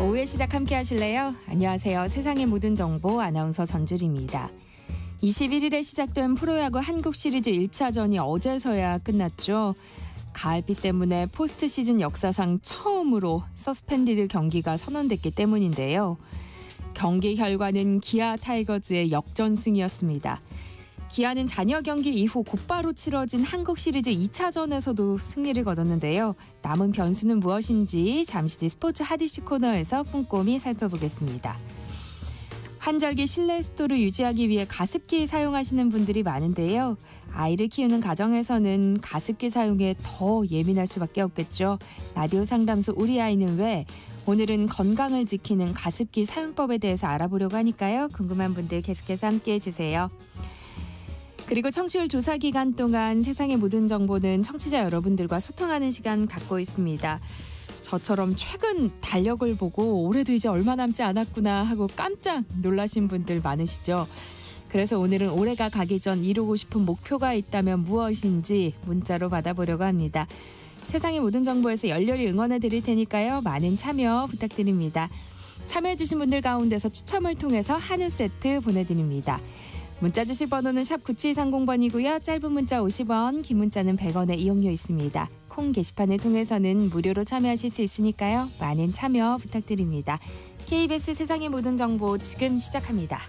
오후에 시작 함께 하실래요? 안녕하세요. 세상의 모든 정보 아나운서 전주리입니다. 21일에 시작된 프로야구 한국 시리즈 1차전이 어제서야 끝났죠. 가을비 때문에 포스트 시즌 역사상 처음으로 서스펜디드 경기가 선언됐기 때문인데요. 경기 결과는 기아 타이거즈의 역전승이었습니다. 기아는 잔여 경기 이후 곧바로 치러진 한국 시리즈 2차전에서도 승리를 거뒀는데요. 남은 변수는 무엇인지 잠시 뒤 스포츠 핫이슈 코너에서 꼼꼼히 살펴보겠습니다. 한절기 실내 습도를 유지하기 위해 가습기 사용하시는 분들이 많은데요. 아이를 키우는 가정에서는 가습기 사용에 더 예민할 수밖에 없겠죠. 라디오 상담소 우리 아이는 왜? 오늘은 건강을 지키는 가습기 사용법에 대해서 알아보려고 하니까요. 궁금한 분들 계속해서 함께해 주세요. 그리고 청취율 조사 기간 동안 세상의 모든 정보는 청취자 여러분들과 소통하는 시간 갖고 있습니다. 저처럼 최근 달력을 보고 올해도 이제 얼마 남지 않았구나 하고 깜짝 놀라신 분들 많으시죠. 그래서 오늘은 올해가 가기 전 이루고 싶은 목표가 있다면 무엇인지 문자로 받아보려고 합니다. 세상의 모든 정보에서 열렬히 응원해 드릴 테니까요. 많은 참여 부탁드립니다. 참여해 주신 분들 가운데서 추첨을 통해서 한우 세트 보내드립니다. 문자 주실 번호는 샵 9730번이고요. 짧은 문자 50원, 긴 문자는 100원의 이용료 있습니다. 콩 게시판을 통해서는 무료로 참여하실 수 있으니까요. 많은 참여 부탁드립니다. KBS 세상의 모든 정보 지금 시작합니다.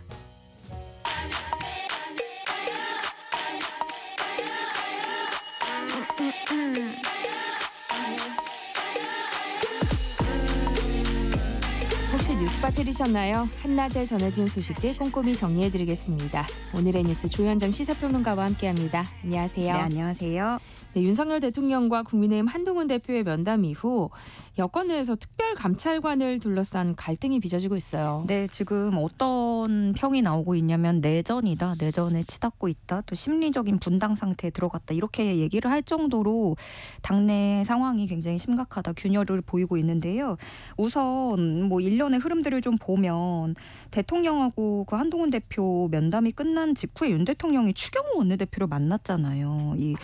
혹시 뉴스 빠뜨리셨나요? 한낮에 전해진 소식들 꼼꼼히 정리해드리겠습니다. 오늘의 뉴스 조현정 시사평론가와 함께합니다. 안녕하세요. 네, 안녕하세요. 네, 윤석열 대통령과 국민의힘 한동훈 대표의 면담 이후 여권 내에서 특별감찰관을 둘러싼 갈등이 빚어지고 있어요. 네, 지금 어떤 평이 나오고 있냐면 내전이다, 내전에 치닫고 있다, 또 심리적인 분당 상태에 들어갔다 이렇게 얘기를 할 정도로 당내 상황이 굉장히 심각하다, 균열을 보이고 있는데요. 우선 뭐 일련의 흐름들을 좀 보면 대통령하고 그 한동훈 대표 면담이 끝난 직후에 윤 대통령이 추경호 원내대표를 만났잖아요. 이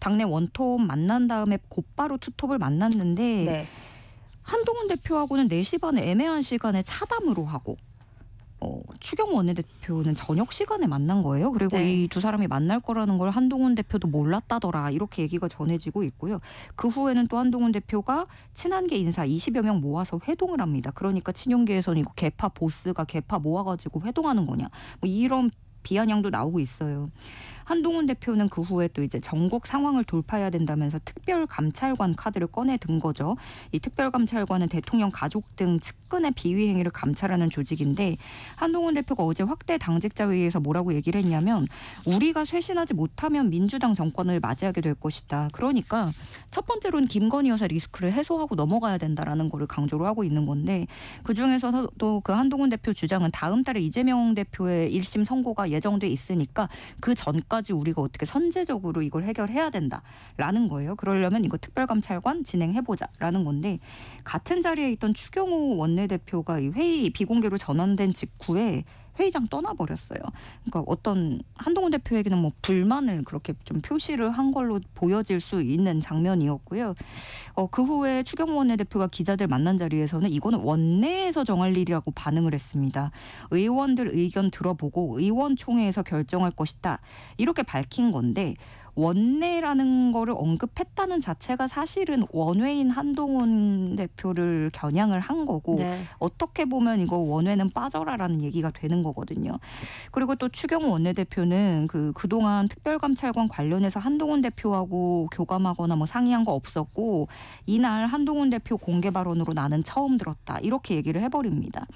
당내 원톱 만난 다음에 곧바로 투톱을 만났는데 네. 한동훈 대표하고는 4시 반에 애매한 시간에 차담으로 하고 추경호 원내대표는 저녁 시간에 만난 거예요. 그리고 네. 이 두 사람이 만날 거라는 걸 한동훈 대표도 몰랐다더라 이렇게 얘기가 전해지고 있고요. 그 후에는 또 한동훈 대표가 친한계 인사 20여 명 모아서 회동을 합니다. 그러니까 친윤계에서는 이거 개파 보스가 개파 모아가지고 회동하는 거냐 뭐 이런 비아냥도 나오고 있어요. 한동훈 대표는 그 후에 또 이제 전국 상황을 돌파해야 된다면서 특별감찰관 카드를 꺼내 든 거죠. 이 특별감찰관은 대통령 가족 등 측근의 비위 행위를 감찰하는 조직인데 한동훈 대표가 어제 확대 당직자 회의에서 뭐라고 얘기를 했냐면 우리가 쇄신하지 못하면 민주당 정권을 맞이하게 될 것이다. 그러니까 첫 번째로는 김건희 여사 리스크를 해소하고 넘어가야 된다라는 거를 강조를 하고 있는 건데 그중에서도 그 한동훈 대표 주장은 다음 달에 이재명 대표의 1심 선고가 예정돼 있으니까 그 전까지 우리가 어떻게 선제적으로 이걸 해결해야 된다라는 거예요. 그러려면 이거 특별감찰관 진행해보자라는 건데 같은 자리에 있던 추경호 원내대표가 이 회의 비공개로 전환된 직후에 회의장 떠나버렸어요. 그러니까 어떤 한동훈 대표에게는 뭐 불만을 그렇게 좀 표시를 한 걸로 보여질 수 있는 장면이었고요. 그 후에 추경호 원내대표가 기자들 만난 자리에서는 이거는 원내에서 정할 일이라고 반응을 했습니다. 의원들 의견 들어보고 의원총회에서 결정할 것이다. 이렇게 밝힌 건데 원내라는 거를 언급했다는 자체가 사실은 원외인 한동훈 대표를 겨냥을 한 거고 네. 어떻게 보면 이거 원외는 빠져라라는 얘기가 되는 거거든요. 그리고 또 추경호 원내대표는 그동안 특별감찰관 관련해서 한동훈 대표하고 교감하거나 뭐 상의한 거 없었고 이날 한동훈 대표 공개 발언으로 나는 처음 들었다. 이렇게 얘기를 해버립니다.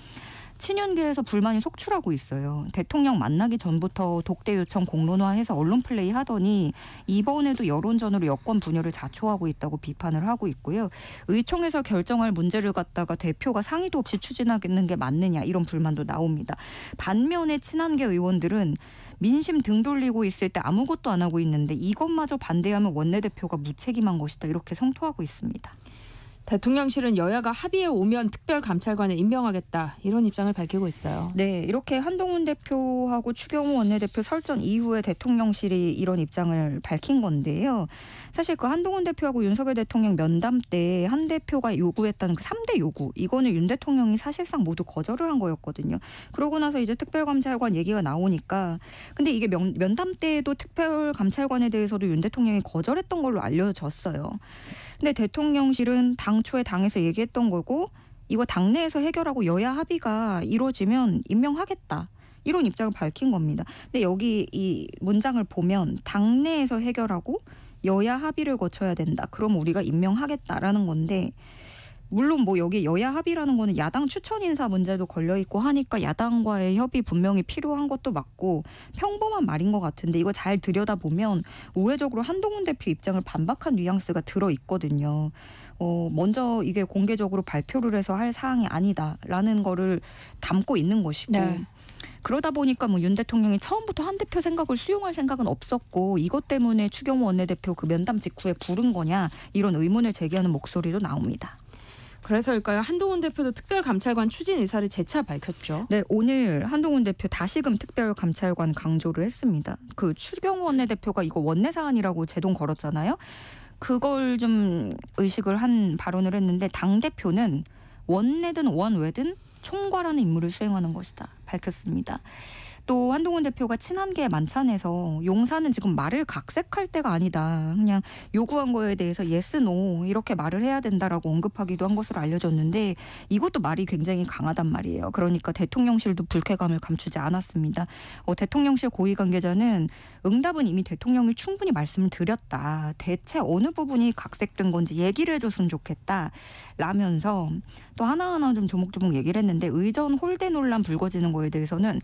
친윤계에서 불만이 속출하고 있어요. 대통령 만나기 전부터 독대 요청 공론화해서 언론 플레이 하더니 이번에도 여론전으로 여권 분열을 자초하고 있다고 비판을 하고 있고요. 의총에서 결정할 문제를 갖다가 대표가 상의도 없이 추진하는 게 맞느냐 이런 불만도 나옵니다. 반면에 친한계 의원들은 민심 등 돌리고 있을 때 아무것도 안 하고 있는데 이것마저 반대하면 원내대표가 무책임한 것이다 이렇게 성토하고 있습니다. 대통령실은 여야가 합의에 오면 특별감찰관을 임명하겠다 이런 입장을 밝히고 있어요. 네, 이렇게 한동훈 대표하고 추경호 원내대표 설전 이후에 대통령실이 이런 입장을 밝힌 건데요. 사실 그 한동훈 대표하고 윤석열 대통령 면담 때 한 대표가 요구했다는 그 3대 요구, 이거는 윤 대통령이 사실상 모두 거절을 한 거였거든요. 그러고 나서 이제 특별감찰관 얘기가 나오니까, 근데 이게 면담 때도 특별감찰관에 대해서도 윤 대통령이 거절했던 걸로 알려졌어요. 근데 대통령실은 당초에 당에서 얘기했던 거고, 이거 당내에서 해결하고 여야 합의가 이루어지면 임명하겠다, 이런 입장을 밝힌 겁니다. 근데 여기 이 문장을 보면 당내에서 해결하고 여야 합의를 거쳐야 된다, 그럼 우리가 임명하겠다라는 건데, 물론 뭐 여기 여야 합의라는 거는 야당 추천 인사 문제도 걸려있고 하니까 야당과의 협의 분명히 필요한 것도 맞고 평범한 말인 것 같은데, 이거 잘 들여다보면 우회적으로 한동훈 대표 입장을 반박한 뉘앙스가 들어있거든요. 먼저 이게 공개적으로 발표를 해서 할 사항이 아니다라는 거를 담고 있는 것이고, 네. 그러다 보니까 뭐 윤 대통령이 처음부터 한 대표 생각을 수용할 생각은 없었고, 이것 때문에 추경호 원내대표 그 면담 직후에 부른 거냐, 이런 의문을 제기하는 목소리도 나옵니다. 그래서일까요? 한동훈 대표도 특별감찰관 추진 의사를 재차 밝혔죠. 네, 오늘 한동훈 대표 다시금 특별감찰관 강조를 했습니다. 그 추경호 원내대표가 이거 원내 사안이라고 제동 걸었잖아요. 그걸 좀 의식을 한 발언을 했는데, 당대표는 원내든 원외든 총괄하는 임무를 수행하는 것이다 밝혔습니다. 또 한동훈 대표가 친한계 만찬에서 용사는 지금 말을 각색할 때가 아니다, 그냥 요구한 거에 대해서 yes, no 이렇게 말을 해야 된다라고 언급하기도 한 것으로 알려졌는데, 이것도 말이 굉장히 강하단 말이에요. 그러니까 대통령실도 불쾌감을 감추지 않았습니다. 대통령실 고위 관계자는 응답은 이미 대통령이 충분히 말씀을 드렸다, 대체 어느 부분이 각색된 건지 얘기를 해줬으면 좋겠다 라면서 또 하나하나 좀 조목조목 얘기를 했는데, 의전 홀대 논란 불거지는 거에 대해서는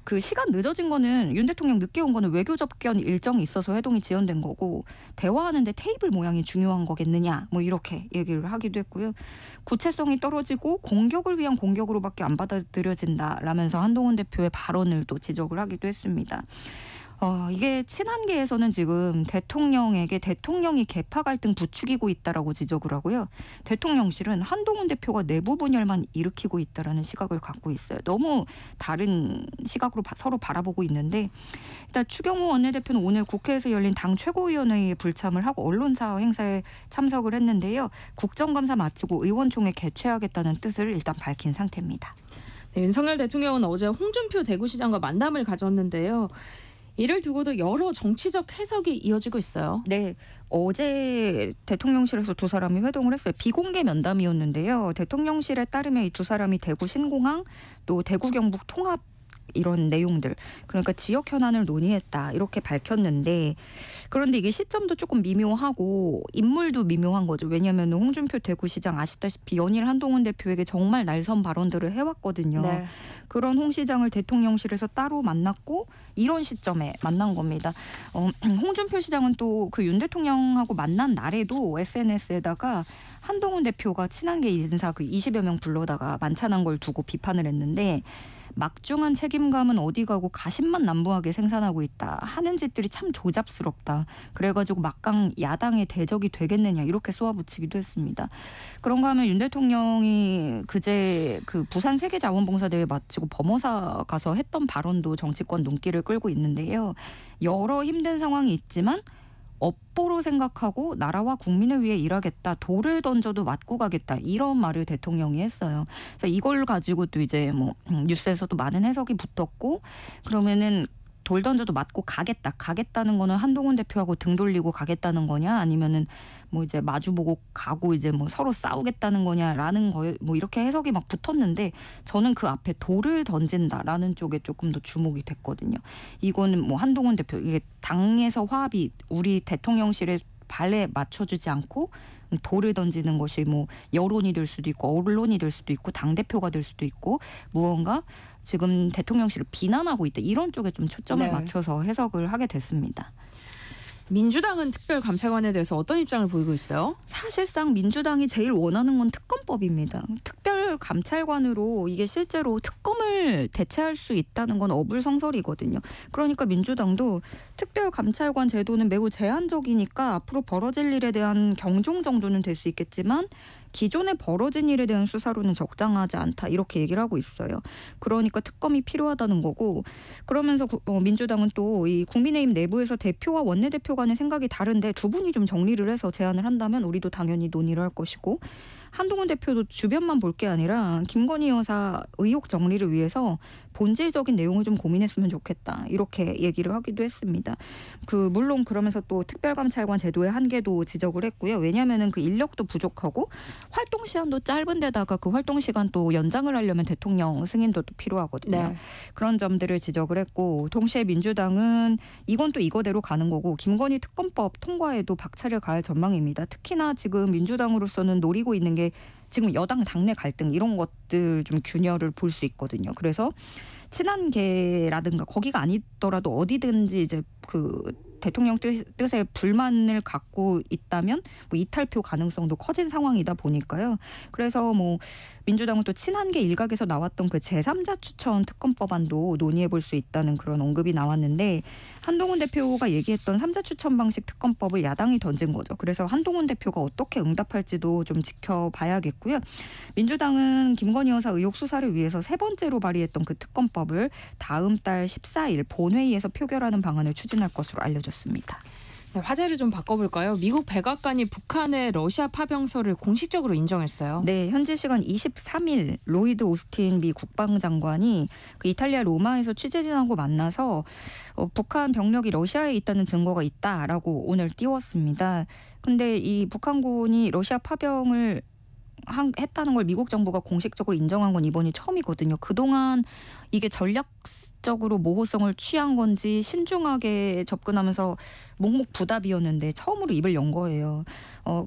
그 시간 늦어진 거는 윤 대통령 늦게 온 거는 외교 접견 일정이 있어서 회동이 지연된 거고, 대화하는데 테이블 모양이 중요한 거겠느냐, 뭐 이렇게 얘기를 하기도 했고요. 구체성이 떨어지고 공격을 위한 공격으로밖에 안 받아들여진다라면서 한동훈 대표의 발언을 또 지적을 하기도 했습니다. 이게 친한계에서는 지금 대통령에게 대통령이 계파 갈등 부추기고 있다라고 지적을 하고요. 대통령실은 한동훈 대표가 내부 분열만 일으키고 있다라는 시각을 갖고 있어요. 너무 다른 시각으로 서로 바라보고 있는데, 일단 추경호 원내대표는 오늘 국회에서 열린 당 최고위원회에 불참을 하고 언론사 행사에 참석을 했는데요. 국정감사 마치고 의원총회 개최하겠다는 뜻을 일단 밝힌 상태입니다. 네, 윤석열 대통령은 어제 홍준표 대구시장과 만남을 가졌는데요. 이를 두고도 여러 정치적 해석이 이어지고 있어요. 네, 어제 대통령실에서 두 사람이 회동을 했어요. 비공개 면담이었는데요. 대통령실에 따르면 이 두 사람이 대구 신공항, 또 대구 경북 통합 이런 내용들, 그러니까 지역 현안을 논의했다 이렇게 밝혔는데, 그런데 이게 시점도 조금 미묘하고 인물도 미묘한 거죠. 왜냐하면 홍준표 대구시장 아시다시피 연일 한동훈 대표에게 정말 날선 발언들을 해왔거든요. 네. 그런 홍 시장을 대통령실에서 따로 만났고 이런 시점에 만난 겁니다. 홍준표 시장은 또 그 윤 대통령하고 만난 날에도 SNS에다가 한동훈 대표가 친한계 인사 그 20여 명 불러다가 만찬한 걸 두고 비판을 했는데, 막중한 책임감은 어디 가고 가십만 난무하게 생산하고 있다, 하는 짓들이 참 조잡스럽다, 그래가지고 막강 야당의 대적이 되겠느냐 이렇게 쏘아붙이기도 했습니다. 그런가 하면 윤 대통령이 그제 그 부산 세계자원봉사대회 마치고 범어사 가서 했던 발언도 정치권 눈길을 끌고 있는데요. 여러 힘든 상황이 있지만 업보로 생각하고 나라와 국민을 위해 일하겠다, 돌을 던져도 맞고 가겠다, 이런 말을 대통령이 했어요. 그래서 이걸 가지고 또 이제 뭐 뉴스에서도 많은 해석이 붙었고, 그러면은 돌 던져도 맞고 가겠다는 거는 한동훈 대표하고 등 돌리고 가겠다는 거냐, 아니면은 뭐 이제 마주보고 가고 이제 뭐 서로 싸우겠다는 거냐라는 거, 뭐 이렇게 해석이 막 붙었는데, 저는 그 앞에 돌을 던진다라는 쪽에 조금 더 주목이 됐거든요. 이거는 뭐 한동훈 대표, 이게 당에서 화합이 우리 대통령실에 발에 맞춰주지 않고 돌을 던지는 것이 뭐 여론이 될 수도 있고 언론이 될 수도 있고 당대표가 될 수도 있고, 무언가 지금 대통령실을 비난하고 있다, 이런 쪽에 좀 초점을 맞춰서 해석을 하게 됐습니다. 민주당은 특별감찰관에 대해서 어떤 입장을 보이고 있어요? 사실상 민주당이 제일 원하는 건 특검법입니다. 특별 특별감찰관으로 이게 실제로 특검을 대체할 수 있다는 건 어불성설이거든요. 그러니까 민주당도 특별감찰관 제도는 매우 제한적이니까 앞으로 벌어질 일에 대한 경종 정도는 될 수 있겠지만 기존에 벌어진 일에 대한 수사로는 적당하지 않다 이렇게 얘기를 하고 있어요. 그러니까 특검이 필요하다는 거고 그러면서 민주당은 또 이 국민의힘 내부에서 대표와 원내대표 간의 생각이 다른데 두 분이 좀 정리를 해서 제안을 한다면 우리도 당연히 논의를 할 것이고 한동훈 대표도 주변만 볼 게 아니라 김건희 여사 의혹 정리를 위해서 본질적인 내용을 좀 고민했으면 좋겠다. 이렇게 얘기를 하기도 했습니다. 물론 그러면서 또 특별감찰관 제도의 한계도 지적을 했고요. 왜냐하면 그 인력도 부족하고 활동 시간도 짧은 데다가 그 활동 시간 또 연장을 하려면 대통령 승인도 또 필요하거든요. 네. 그런 점들을 지적을 했고 동시에 민주당은 이건 또 이거대로 가는 거고 김건희 특검법 통과에도 박차를 가할 전망입니다. 특히나 지금 민주당으로서는 노리고 있는 게 지금 여당 당내 갈등 이런 것들 좀 균열을 볼 수 있거든요. 그래서 친한계라든가 거기가 아니더라도 어디든지 이제 대통령 뜻에 불만을 갖고 있다면 이탈표 가능성도 커진 상황이다 보니까요. 그래서 민주당은 또 친한계 일각에서 나왔던 그 제3자 추천 특검법안도 논의해 볼 수 있다는 그런 언급이 나왔는데 한동훈 대표가 얘기했던 3자 추천 방식 특검법을 야당이 던진 거죠. 그래서 한동훈 대표가 어떻게 응답할지도 좀 지켜봐야겠고요. 민주당은 김건희 여사 의혹 수사를 위해서 세 번째로 발의했던 그 특검법을 다음 달 14일 본회의에서 표결하는 방안을 추진할 것으로 알려졌습니다. 네, 화제를 좀 바꿔볼까요? 미국 백악관이 북한의 러시아 파병설을 공식적으로 인정했어요. 네, 현지 시간 23일 로이드 오스틴 미 국방장관이 이탈리아 로마에서 취재진하고 만나서 북한 병력이 러시아에 있다는 증거가 있다라고 오늘 띄웠습니다. 근데 이 북한군이 러시아 파병을 했다는 걸 미국 정부가 공식적으로 인정한 건 이번이 처음이거든요. 그동안 이게 전략적으로 모호성을 취한 건지 신중하게 접근하면서 묵묵부답이었는데 처음으로 입을 연 거예요.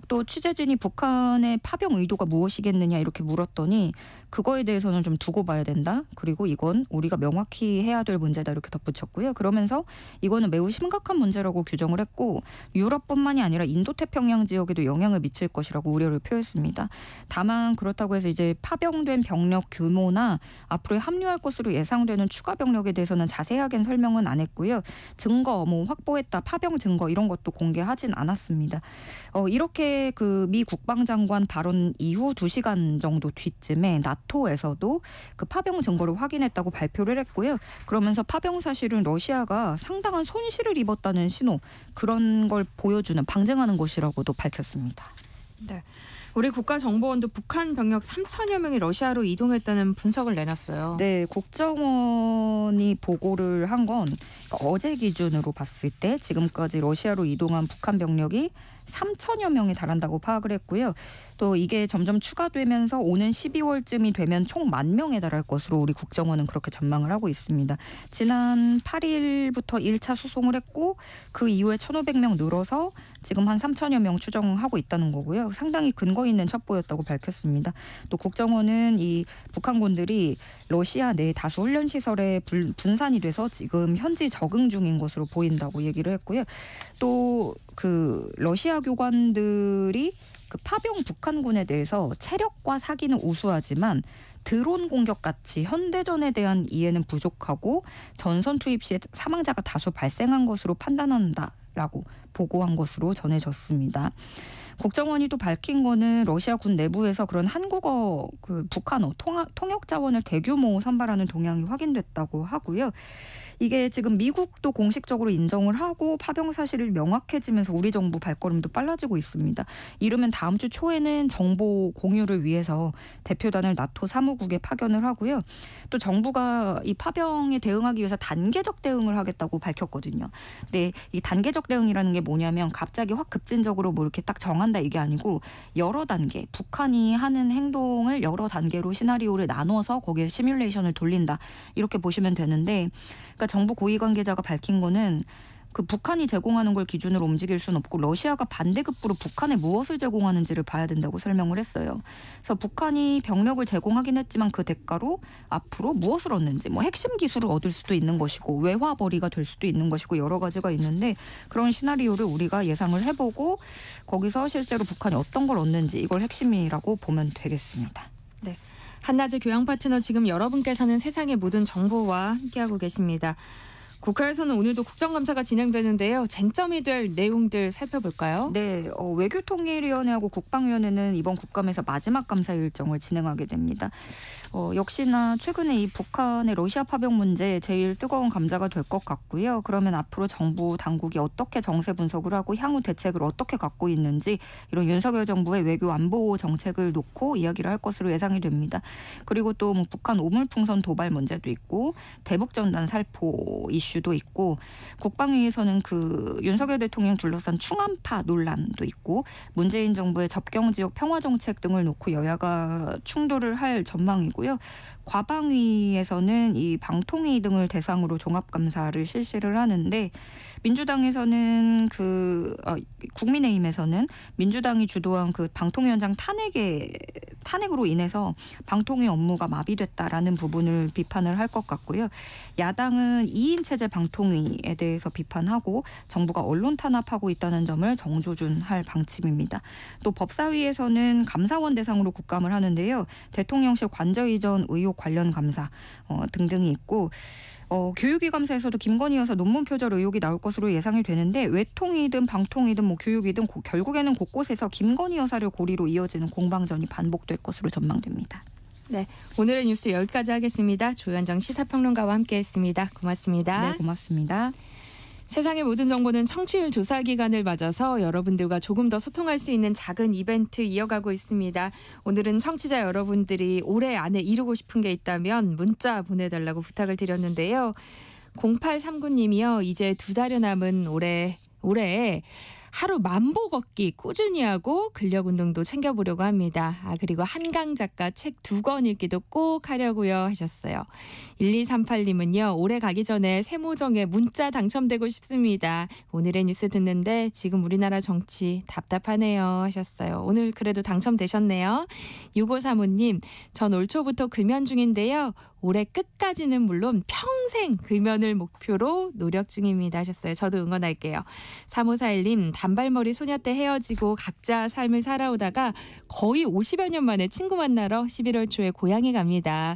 또 취재진이 북한의 파병 의도가 무엇이겠느냐 이렇게 물었더니 그거에 대해서는 좀 두고 봐야 된다. 그리고 이건 우리가 명확히 해야 될 문제다 이렇게 덧붙였고요. 그러면서 이거는 매우 심각한 문제라고 규정을 했고 유럽뿐만이 아니라 인도태평양 지역에도 영향을 미칠 것이라고 우려를 표했습니다. 다만 그렇다고 해서 이제 파병된 병력 규모나 앞으로 합류할 것으로 예상되는 추가 병력에 대해서는 자세하게는 설명은 안 했고요. 증거 확보했다 파병 증거 이런 것도 공개하진 않았습니다. 이렇게 미 국방장관 발언 이후 2시간 정도 뒤쯤에 나토에서도 그 파병 증거를 확인했다고 발표를 했고요. 그러면서 파병 사실은 러시아가 상당한 손실을 입었다는 신호 그런 걸 보여주는 방증하는 것이라고도 밝혔습니다. 네. 우리 국가정보원도 북한 병력 3천여 명이 러시아로 이동했다는 분석을 내놨어요. 네, 국정원이 보고를 한 건 어제 기준으로 봤을 때 지금까지 러시아로 이동한 북한 병력이 3천여 명에 달한다고 파악을 했고요. 또 이게 점점 추가되면서 오는 12월쯤이 되면 총 10,000명에 달할 것으로 우리 국정원은 그렇게 전망을 하고 있습니다. 지난 8일부터 1차 수송을 했고 그 이후에 1,500명 늘어서 지금 한 3천여 명 추정하고 있다는 거고요. 상당히 근거 있는 첩보였다고 밝혔습니다. 또 국정원은 이 북한군들이 러시아 내 다수 훈련 시설에 분산이 돼서 지금 현지 적응 중인 것으로 보인다고 얘기를 했고요. 또 러시아 교관들이 파병 북한군에 대해서 체력과 사기는 우수하지만 드론 공격 같이 현대전에 대한 이해는 부족하고 전선 투입 시에 사망자가 다수 발생한 것으로 판단한다라고 보고한 것으로 전해졌습니다. 국정원이 또 밝힌 거는 러시아 군 내부에서 그런 한국어 북한어 통역 자원을 대규모 선발하는 동향이 확인됐다고 하고요. 이게 지금 미국도 공식적으로 인정을 하고 파병 사실이 명확해지면서 우리 정부 발걸음도 빨라지고 있습니다. 이르면 다음 주 초에는 정보 공유를 위해서 대표단을 나토 사무국에 파견을 하고요. 또 정부가 이 파병에 대응하기 위해서 단계적 대응을 하겠다고 밝혔거든요. 근데 이 단계적 대응이라는 게 뭐냐면 갑자기 확 급진적으로 이렇게 딱 정한다 이게 아니고 여러 단계 북한이 하는 행동을 여러 단계로 시나리오를 나눠서 거기에 시뮬레이션을 돌린다 이렇게 보시면 되는데 그러니까 정부 고위 관계자가 밝힌 거는 북한이 제공하는 걸 기준으로 움직일 수는 없고 러시아가 반대급부로 북한에 무엇을 제공하는지를 봐야 된다고 설명을 했어요. 그래서 북한이 병력을 제공하긴 했지만 그 대가로 앞으로 무엇을 얻는지 핵심 기술을 얻을 수도 있는 것이고 외화벌이가 될 수도 있는 것이고 여러 가지가 있는데 그런 시나리오를 우리가 예상을 해보고 거기서 실제로 북한이 어떤 걸 얻는지 이걸 핵심이라고 보면 되겠습니다. 네. 한낮의 교양 파트너 지금 여러분께서는 세상의 모든 정보와 함께하고 계십니다. 국회에서는 오늘도 국정감사가 진행되는데요. 쟁점이 될 내용들 살펴볼까요? 네, 외교통일위원회하고 국방위원회는 이번 국감에서 마지막 감사 일정을 진행하게 됩니다. 역시나 최근에 이 북한의 러시아 파병 문제 제일 뜨거운 감자가 될 것 같고요. 그러면 앞으로 정부 당국이 어떻게 정세 분석을 하고 향후 대책을 어떻게 갖고 있는지 이런 윤석열 정부의 외교 안보 정책을 놓고 이야기를 할 것으로 예상이 됩니다. 그리고 또 뭐 북한 오물풍선 도발 문제도 있고 대북전단 살포 이슈도 있고 국방위에서는 그 윤석열 대통령 둘러싼 충암파 논란도 있고 문재인 정부의 접경지역 평화정책 등을 놓고 여야가 충돌을 할 전망이고요. 과방위에서는 이 방통위 등을 대상으로 종합감사를 실시를 하는데 민주당에서는 국민의힘에서는 민주당이 주도한 그 방통위원장 탄핵으로 인해서 방통위 업무가 마비됐다라는 부분을 비판을 할 것 같고요. 야당은 2인 체제 방통위에 대해서 비판하고 정부가 언론 탄압하고 있다는 점을 정조준할 방침입니다. 또 법사위에서는 감사원 대상으로 국감을 하는데요. 대통령실 관저 이전 의혹 관련 감사 등등이 있고 교육위 감사에서도 김건희 여사 논문 표절 의혹이 나올 것으로 예상이 되는데 외통이든 방통이든 뭐 교육이든 결국에는 곳곳에서 김건희 여사를 고리로 이어지는 공방전이 반복될 것으로 전망됩니다. 네, 오늘의 뉴스 여기까지 하겠습니다. 조현정 시사평론가와 함께했습니다. 고맙습니다. 네, 고맙습니다. 세상의 모든 정보는 청취율 조사 기간을 맞아서 여러분들과 조금 더 소통할 수 있는 작은 이벤트 이어가고 있습니다. 오늘은 청취자 여러분들이 올해 안에 이루고 싶은 게 있다면 문자 보내달라고 부탁을 드렸는데요. 0839님이요. 이제 2달여 남은 올해에 하루 만보 걷기 꾸준히 하고 근력 운동도 챙겨보려고 합니다. 그리고 한강 작가 책 2권 읽기도 꼭 하려고요 하셨어요. 1238님은요. 올해 가기 전에 세모정에 문자 당첨되고 싶습니다. 오늘의 뉴스 듣는데 지금 우리나라 정치 답답하네요 하셨어요. 오늘 그래도 당첨되셨네요. 6535님 전 올 초부터 금연 중인데요. 올해 끝까지는 물론 평생 금연을 목표로 노력 중입니다 하셨어요. 저도 응원할게요. 3541님 단발머리 소녀 때 헤어지고 각자 삶을 살아오다가 거의 50여 년 만에 친구 만나러 11월 초에 고향에 갑니다.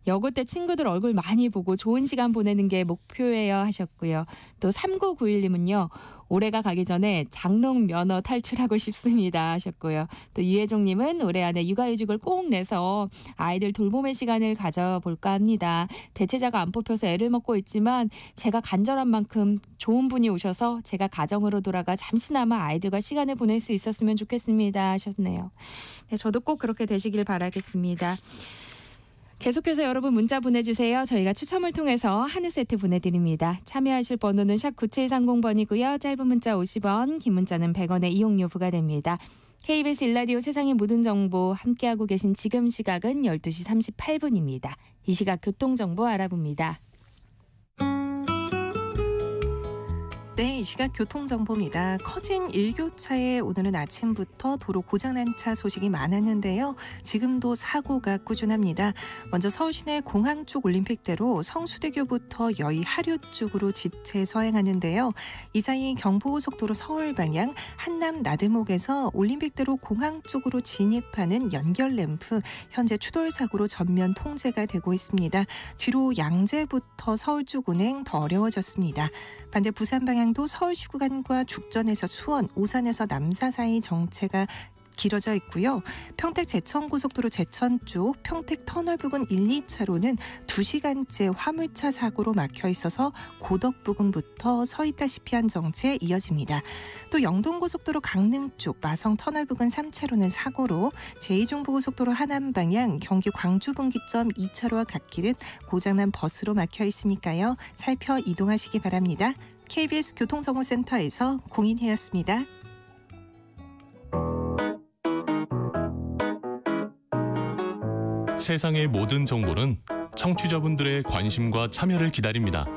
여고 때 친구들 얼굴 많이 보고 좋은 시간 보내는 게 목표예요 하셨고요. 또 3991님은요. 올해가 가기 전에 장롱 면허 탈출하고 싶습니다 하셨고요. 또 유혜종님은 올해 안에 육아휴직을 꼭 내서 아이들 돌봄의 시간을 가져볼까 합니다. 대체자가 안 뽑혀서 애를 먹고 있지만 제가 간절한 만큼 좋은 분이 오셔서 제가 가정으로 돌아가 잠시나마 아이들과 시간을 보낼 수 있었으면 좋겠습니다 하셨네요. 네, 저도 꼭 그렇게 되시길 바라겠습니다. 계속해서 여러분 문자 보내주세요. 저희가 추첨을 통해서 한우 세트 보내드립니다. 참여하실 번호는 샵 9730번이고요. 짧은 문자 50원, 긴 문자는 100원의 이용료 부과됩니다. KBS 1라디오 세상의 모든 정보 함께하고 계신 지금 시각은 12시 38분입니다. 이 시각 교통정보 알아봅니다. 네, 이 시각 교통정보입니다. 커진 일교차에 오늘은 아침부터 도로 고장난 차 소식이 많았는데요. 지금도 사고가 꾸준합니다. 먼저 서울시내 공항 쪽 올림픽대로 성수대교부터 여의 하류 쪽으로 지체 서행하는데요. 이 사이 경부고속도로 서울 방향 한남 나들목에서 올림픽대로 공항 쪽으로 진입하는 연결 램프 현재 추돌 사고로 전면 통제가 되고 있습니다. 뒤로 양재부터 서울 쪽 운행 더 어려워졌습니다. 반대 부산 방향도 서울시 구간과 죽전에서 수원, 오산에서 남사 사이 정체가 길어져 있고요. 평택 제천고속도로 제천 쪽 평택 터널 부근 1, 2차로는 2시간째 화물차 사고로 막혀 있어서 고덕 부근부터 서 있다시피 한 정체 이어집니다. 또 영동고속도로 강릉 쪽 마성 터널 부근 3차로는 사고로 제2중부고속도로 하남 방향 경기 광주 분기점 2차로와 갓길은 고장난 버스로 막혀 있으니까요. 살펴 이동하시기 바랍니다. KBS 교통정보센터에서 공인혜였습니다. 세상의 모든 정보는 청취자분들의 관심과 참여를 기다립니다.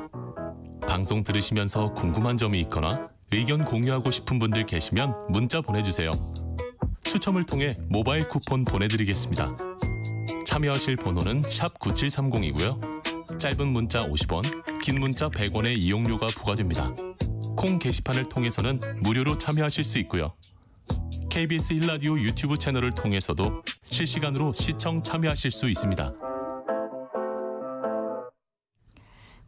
방송 들으시면서 궁금한 점이 있거나 의견 공유하고 싶은 분들 계시면 문자 보내주세요. 추첨을 통해 모바일 쿠폰 보내드리겠습니다. 참여하실 번호는 샵 9730이고요. 짧은 문자 50원, 긴 문자 100원의 이용료가 부과됩니다. 콩 게시판을 통해서는 무료로 참여하실 수 있고요. KBS 1라디오 유튜브 채널을 통해서도 실시간으로 시청 참여하실 수 있습니다.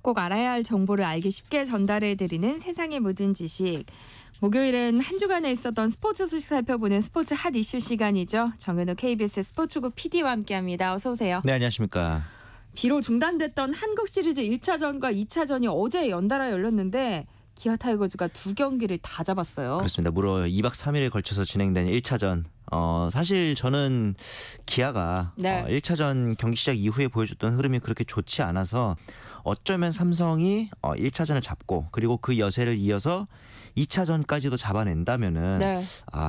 꼭 알아야 할 정보를 알기 쉽게 전달해드리는 세상의 모든 지식. 목요일은 한 주간에 있었던 스포츠 소식 살펴보는 스포츠 핫 이슈 시간이죠. 정은우 KBS 스포츠국 PD와 함께합니다. 어서 오세요. 네, 안녕하십니까. 비로 중단됐던 한국 시리즈 1차전과 2차전이 어제 연달아 열렸는데 기아 타이거즈가 2경기를 다 잡았어요. 그렇습니다. 무려 2박 3일에 걸쳐서 진행된 1차전. 사실 저는 기아가 1차전 경기 시작 이후에 보여줬던 흐름이 그렇게 좋지 않아서 어쩌면 삼성이 1차전을 잡고 그리고 그 여세를 이어서 2차전까지도 잡아낸다면은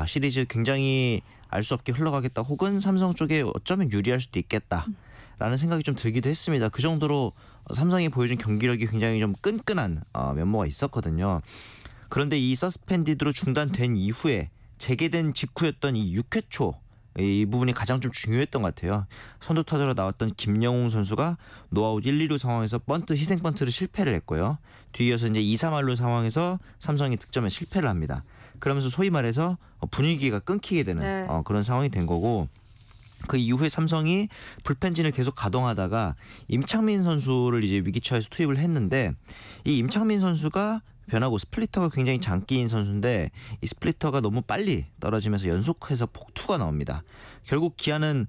시리즈 굉장히 알 수 없게 흘러가겠다 혹은 삼성 쪽에 어쩌면 유리할 수도 있겠다라는 생각이 좀 들기도 했습니다. 그 정도로 삼성이 보여준 경기력이 굉장히 좀 끈끈한 면모가 있었거든요. 그런데 이 서스펜디드로 중단된 이후에 재개된 직후였던 이 6회 초 이 부분이 가장 좀 중요했던 것 같아요. 선두 타자로 나왔던 김영웅 선수가 노아웃 1, 2루 상황에서 번트 희생 번트를 실패를 했고요. 뒤이어서 이제 2, 3할루 상황에서 삼성이 득점에 실패를 합니다. 그러면서 소위 말해서 분위기가 끊기게 되는 그런 상황이 된 거고 그 이후에 삼성이 불펜진을 계속 가동하다가 임창민 선수를 이제 위기처에서 투입을 했는데 이 임창민 선수가 변하고 스플리터가 굉장히 장기인 선수인데 이 스플리터가 너무 빨리 떨어지면서 연속해서 폭투가 나옵니다. 결국 기아는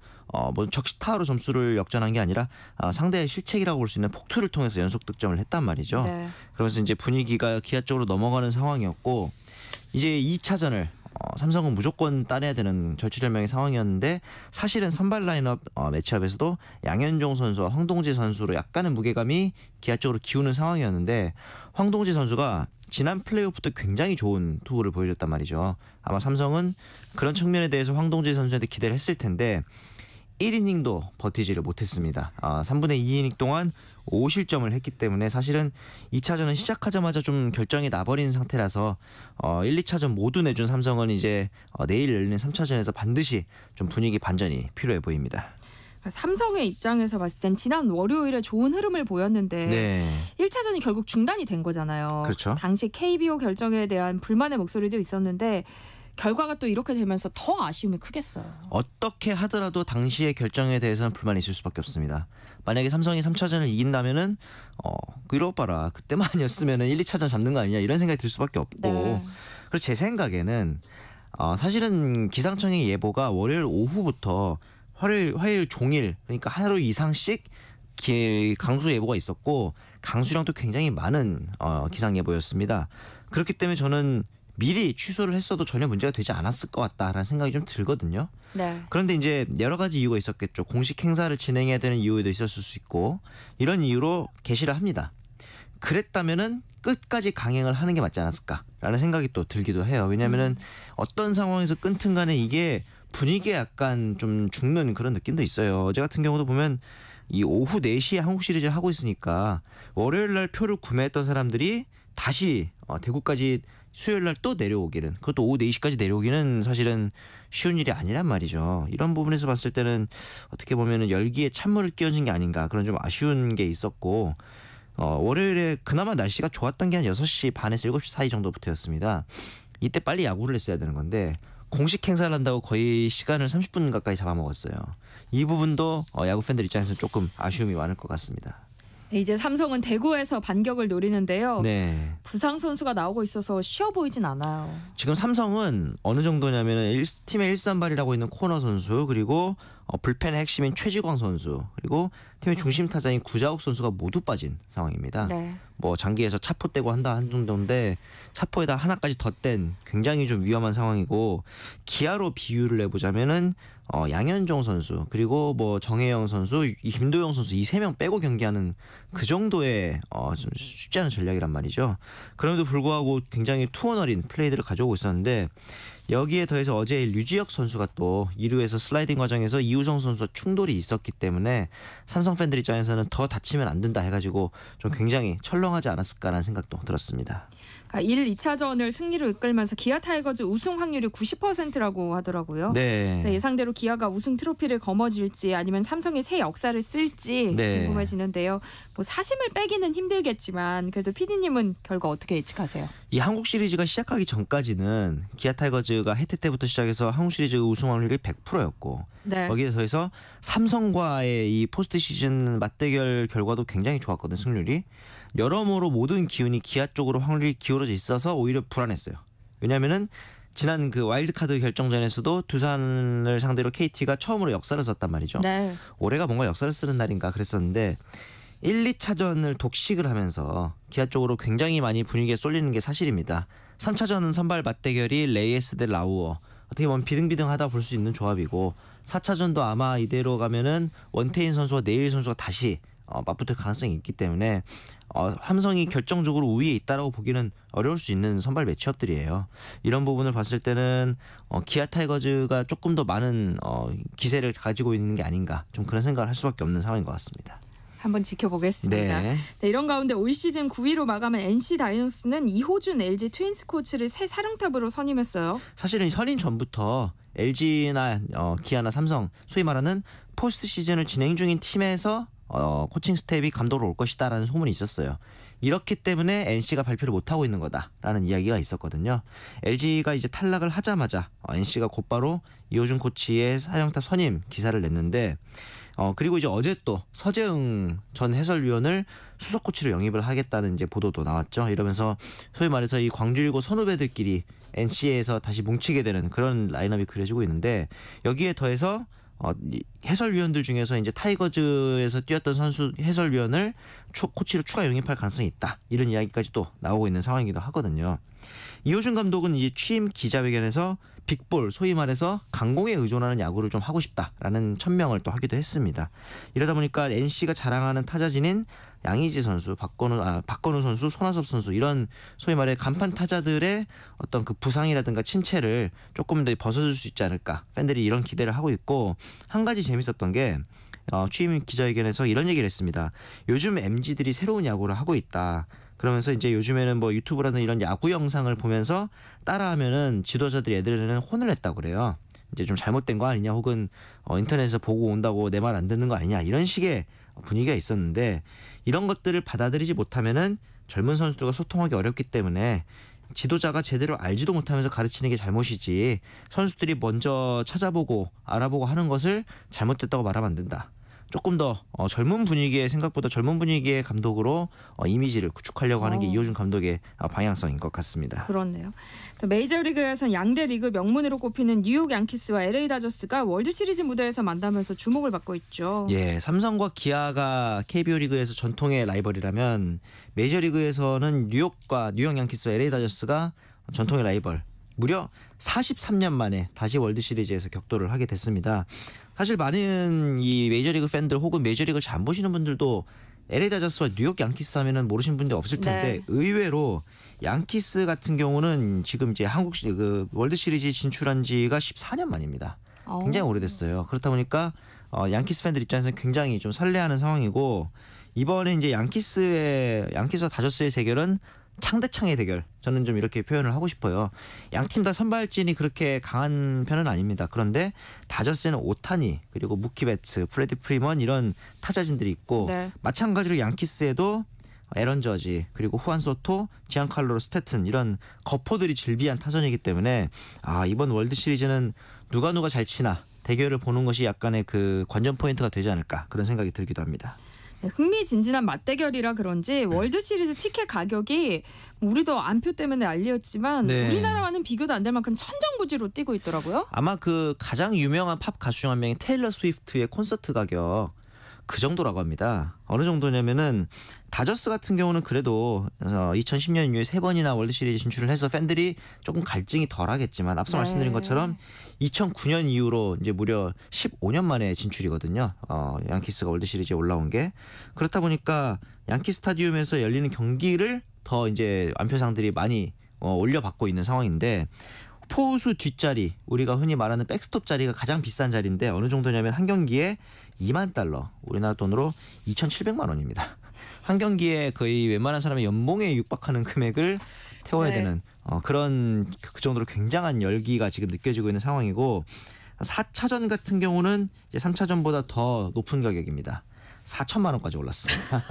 적시타로 점수를 역전한 게 아니라 상대의 실책이라고 볼 수 있는 폭투를 통해서 연속 득점을 했단 말이죠. 그러면서 이제 분위기가 기아 쪽으로 넘어가는 상황이었고 이제 2차전을 삼성은 무조건 따내야 되는 절치절명의 상황이었는데 사실은 선발 라인업 매치업에서도 양현종 선수와 황동지 선수로 약간의 무게감이 기아 쪽으로 기우는 상황이었는데 황동지 선수가 지난 플레이오프 때 굉장히 좋은 투구를 보여줬단 말이죠. 아마 삼성은 그런 측면에 대해서 황동지 선수한테 기대를 했을 텐데 1이닝도 버티지를 못했습니다. 3분의 2이닝 동안 5실점을 했기 때문에 사실은 2차전은 시작하자마자 좀 결정이 나버린 상태라서 1, 2차전 모두 내준 삼성은 이제 내일 열리는 3차전에서 반드시 좀 분위기 반전이 필요해 보입니다. 삼성의 입장에서 봤을 땐 지난 월요일에 좋은 흐름을 보였는데 1차전이 결국 중단이 된 거잖아요. 그렇죠. 당시 KBO 결정에 대한 불만의 목소리도 있었는데 결과가 또 이렇게 되면서 더 아쉬움이 크겠어요. 어떻게 하더라도 당시의 결정에 대해서는 불만이 있을 수밖에 없습니다. 만약에 삼성이 3차전을 이긴다면은 이러고 봐라. 그때만 아니었으면은 1, 2차전 잡는 거 아니냐 이런 생각이 들 수밖에 없고 그래서 제 생각에는 사실은 기상청의 예보가 월요일 오후부터 화요일 종일 그러니까 하루 이상씩 강수 예보가 있었고 강수량도 굉장히 많은 기상 예보였습니다. 그렇기 때문에 저는 미리 취소를 했어도 전혀 문제가 되지 않았을 것 같다라는 생각이 좀 들거든요. 그런데 이제 여러 가지 이유가 있었겠죠. 공식 행사를 진행해야 되는 이유도 있었을 수 있고 이런 이유로 개시를 합니다. 그랬다면은 끝까지 강행을 하는 게 맞지 않았을까라는 생각이 또 들기도 해요. 왜냐하면은 어떤 상황에서 끊든 간에 이게 분위기에 약간 좀 죽는 그런 느낌도 있어요. 어제 같은 경우도 보면 이 오후 4시에 한국 시리즈를 하고 있으니까 월요일 날 표를 구매했던 사람들이 다시 대구까지 수요일 날 또 내려오기는 그것도 오후 4시까지 내려오기는 사실은 쉬운 일이 아니란 말이죠. 이런 부분에서 봤을 때는 어떻게 보면은 열기에 찬물을 끼얹은 게 아닌가 그런 좀 아쉬운 게 있었고 월요일에 그나마 날씨가 좋았던 게 한 6시 반에서 7시 사이 정도부터였습니다. 이때 빨리 야구를 했어야 되는 건데 공식 행사를 한다고 거의 시간을 30분 가까이 잡아먹었어요. 이 부분도 야구 팬들 입장에서는 조금 아쉬움이 많을 것 같습니다. 이제 삼성은 대구에서 반격을 노리는데요. 네. 부상 선수가 나오고 있어서 쉬워 보이진 않아요. 지금 삼성은 어느 정도냐면 팀의 1선발이라고 있는 코너 선수 그리고 불펜의 핵심인 최지광 선수 그리고 팀의 중심 타자인 구자욱 선수가 모두 빠진 상황입니다. 뭐 장기에서 차포 떼고 한다 한 정도인데 차포에다 하나까지 덧댄 굉장히 좀 위험한 상황이고 기아로 비유를 해보자면은 양현종 선수 그리고 뭐 정혜영 선수, 김도영 선수 이 3명 빼고 경기하는 그 정도의 좀 쉽지 않은 전략이란 말이죠. 그럼에도 불구하고 굉장히 투혼 어린 플레이들을 가져오고 있었는데 여기에 더해서 어제 류지혁 선수가 또 2루에서 슬라이딩 과정에서 이우성 선수와 충돌이 있었기 때문에 삼성 팬들 입장에서는 더 다치면 안 된다 해가지고 좀 굉장히 철렁하지 않았을까라는 생각도 들었습니다. 1, 2차전을 승리로 이끌면서 기아 타이거즈 우승 확률이 90%라고 하더라고요. 네. 네, 예상대로 기아가 우승 트로피를 거머쥘지 아니면 삼성의 새 역사를 쓸지 네. 궁금해지는데요. 뭐 사심을 빼기는 힘들겠지만 그래도 PD님은 결과 어떻게 예측하세요? 이 한국 시리즈가 시작하기 전까지는 기아 타이거즈가 해태 때부터 시작해서 한국 시리즈 우승 확률이 100%였고 네. 거기에 더해서 삼성과의 이 포스트 시즌 맞대결 결과도 굉장히 좋았거든, 승률이. 여러모로 모든 기운이 기아 쪽으로 확률이 기울어져 있어서 오히려 불안했어요. 왜냐하면은 지난 그 와일드카드 결정전에서도 두산을 상대로 KT가 처음으로 역사를 썼단 말이죠. 네. 올해가 뭔가 역사를 쓰는 날인가 그랬었는데 1, 2차전을 독식을 하면서 기아 쪽으로 굉장히 많이 분위기에 쏠리는 게 사실입니다. 3차전은 선발 맞대결이 레이에스 대 라우어. 어떻게 보면 비등비등하다 볼 수 있는 조합이고 4차전도 아마 이대로 가면은 원태인 선수와 네일 선수가 다시 맞붙을 가능성이 있기 때문에 삼성이 결정적으로 우위에 있다라고 보기는 어려울 수 있는 선발 매치업들이에요. 이런 부분을 봤을 때는 기아 타이거즈가 조금 더 많은 기세를 가지고 있는 게 아닌가 좀 그런 생각을 할 수밖에 없는 상황인 것 같습니다. 한번 지켜보겠습니다. 네. 네, 이런 가운데 올 시즌 9위로 마감한 NC 다이노스는 이호준 LG 트윈스 코치를 새 사령탑으로 선임했어요. 사실은 선임 전부터 LG나 기아나 삼성 소위 말하는 포스트 시즌을 진행 중인 팀에서 코칭 스텝이 감독으로 올 것이다라는 소문이 있었어요. 이렇기 때문에 NC가 발표를 못하고 있는 거다라는 이야기가 있었거든요. LG가 이제 탈락을 하자마자 NC가 곧바로 이호준 코치의 사령탑 선임 기사를 냈는데 그리고 이제 어제 또 서재흥 전 해설위원을 수석 코치로 영입을 하겠다는 이제 보도도 나왔죠. 이러면서 소위 말해서 이 광주일고 선후배들끼리 NC에서 다시 뭉치게 되는 그런 라인업이 그려지고 있는데 여기에 더해서 해설위원들 중에서 이제 타이거즈에서 뛰었던 선수 해설위원을 코치로 추가 영입할 가능성이 있다. 이런 이야기까지 또 나오고 있는 상황이기도 하거든요. 이호준 감독은 이제 취임 기자회견에서 빅볼 소위 말해서 강공에 의존하는 야구를 좀 하고 싶다라는 천명을 또 하기도 했습니다. 이러다 보니까 NC가 자랑하는 타자진인 양의지 선수, 박건우 선수, 손아섭 선수 이런 소위 말해 간판 타자들의 어떤 그 부상이라든가 침체를 조금 더 벗어줄 수 있지 않을까 팬들이 이런 기대를 하고 있고 한 가지 재밌었던 게 취임 기자회견에서 이런 얘기를 했습니다. 요즘 MZ들이 새로운 야구를 하고 있다. 그러면서 이제 요즘에는 뭐 유튜브라든 이런 야구 영상을 보면서 따라하면은 지도자들이 애들에는 혼을 냈다고 그래요. 이제 좀 잘못된 거 아니냐 혹은 인터넷에서 보고 온다고 내 말 안 듣는 거 아니냐 이런 식의 분위기가 있었는데 이런 것들을 받아들이지 못하면은 젊은 선수들과 소통하기 어렵기 때문에 지도자가 제대로 알지도 못하면서 가르치는 게 잘못이지 선수들이 먼저 찾아보고 알아보고 하는 것을 잘못됐다고 말하면 안 된다. 조금 더 젊은 분위기의 생각보다 젊은 분위기의 감독으로 이미지를 구축하려고 하는 게 이호준 감독의 방향성인 것 같습니다. 그렇네요. 메이저리그에서는 양대 리그 명문으로 꼽히는 뉴욕 양키스와 LA 다저스가 월드시리즈 무대에서 만나면서 주목을 받고 있죠. 예, 삼성과 기아가 KBO 리그에서 전통의 라이벌이라면 메이저리그에서는 뉴욕 양키스와 LA 다저스가 전통의 라이벌. 무려 43년 만에 다시 월드시리즈에서 격돌을 하게 됐습니다. 사실 많은 이 메이저리그 팬들 혹은 메이저리그를 잘 안 보시는 분들도 LA 다저스와 뉴욕 양키스 하면은 모르시는 분들이 없을 텐데 네. 의외로 양키스 같은 경우는 지금 이제 그 월드시리즈 진출한 지가 14년 만입니다. 굉장히 오래됐어요. 그렇다 보니까 양키스 팬들 입장에서는 굉장히 좀 설레하는 상황이고 이번에 이제 양키스와 다저스의 대결은 창대창의 대결. 저는 좀 이렇게 표현을 하고 싶어요. 양팀 다 선발진이 그렇게 강한 편은 아닙니다. 그런데 다저스에는 오타니 그리고 무키 베츠, 프레디 프리먼 이런 타자진들이 있고 네. 마찬가지로 양키스에도 에런 저지 그리고 후안 소토, 지안칼로 스태튼 이런 거포들이 즐비한 타선이기 때문에 이번 월드 시리즈는 누가 잘 치나 대결을 보는 것이 약간의 그 관전 포인트가 되지 않을까 그런 생각이 들기도 합니다. 네, 흥미진진한 맞대결이라 그런지 월드시리즈 티켓 가격이 우리도 안표 때문에 난리였지만 네. 우리나라와는 비교도 안 될 만큼 천정부지로 뛰고 있더라고요. 아마 그 가장 유명한 팝 가수 중 한 명인 테일러 스위프트의 콘서트 가격 그 정도라고 합니다. 어느 정도냐면은 다저스 같은 경우는 그래도 2010년 이후에 3번이나 월드시리즈 진출을 해서 팬들이 조금 갈증이 덜하겠지만 앞서 말씀드린 것처럼 2009년 이후로 이제 무려 15년 만에 진출이거든요. 양키스가 월드시리즈에 올라온 게 그렇다 보니까 양키 스타디움에서 열리는 경기를 더 이제 안표상들이 많이 올려받고 있는 상황인데 포수 뒷자리, 우리가 흔히 말하는 백스톱 자리가 가장 비싼 자리인데 어느 정도냐면 한 경기에 2만 달러, 우리나라 돈으로 2,700만 원입니다. 한 경기에 거의 웬만한 사람의 연봉에 육박하는 금액을 태워야 네. 되는 그런 그 정도로 굉장한 열기가 지금 느껴지고 있는 상황이고 4차전 같은 경우는 이제 3차전보다 더 높은 가격입니다. 4천만 원까지 올랐습니다.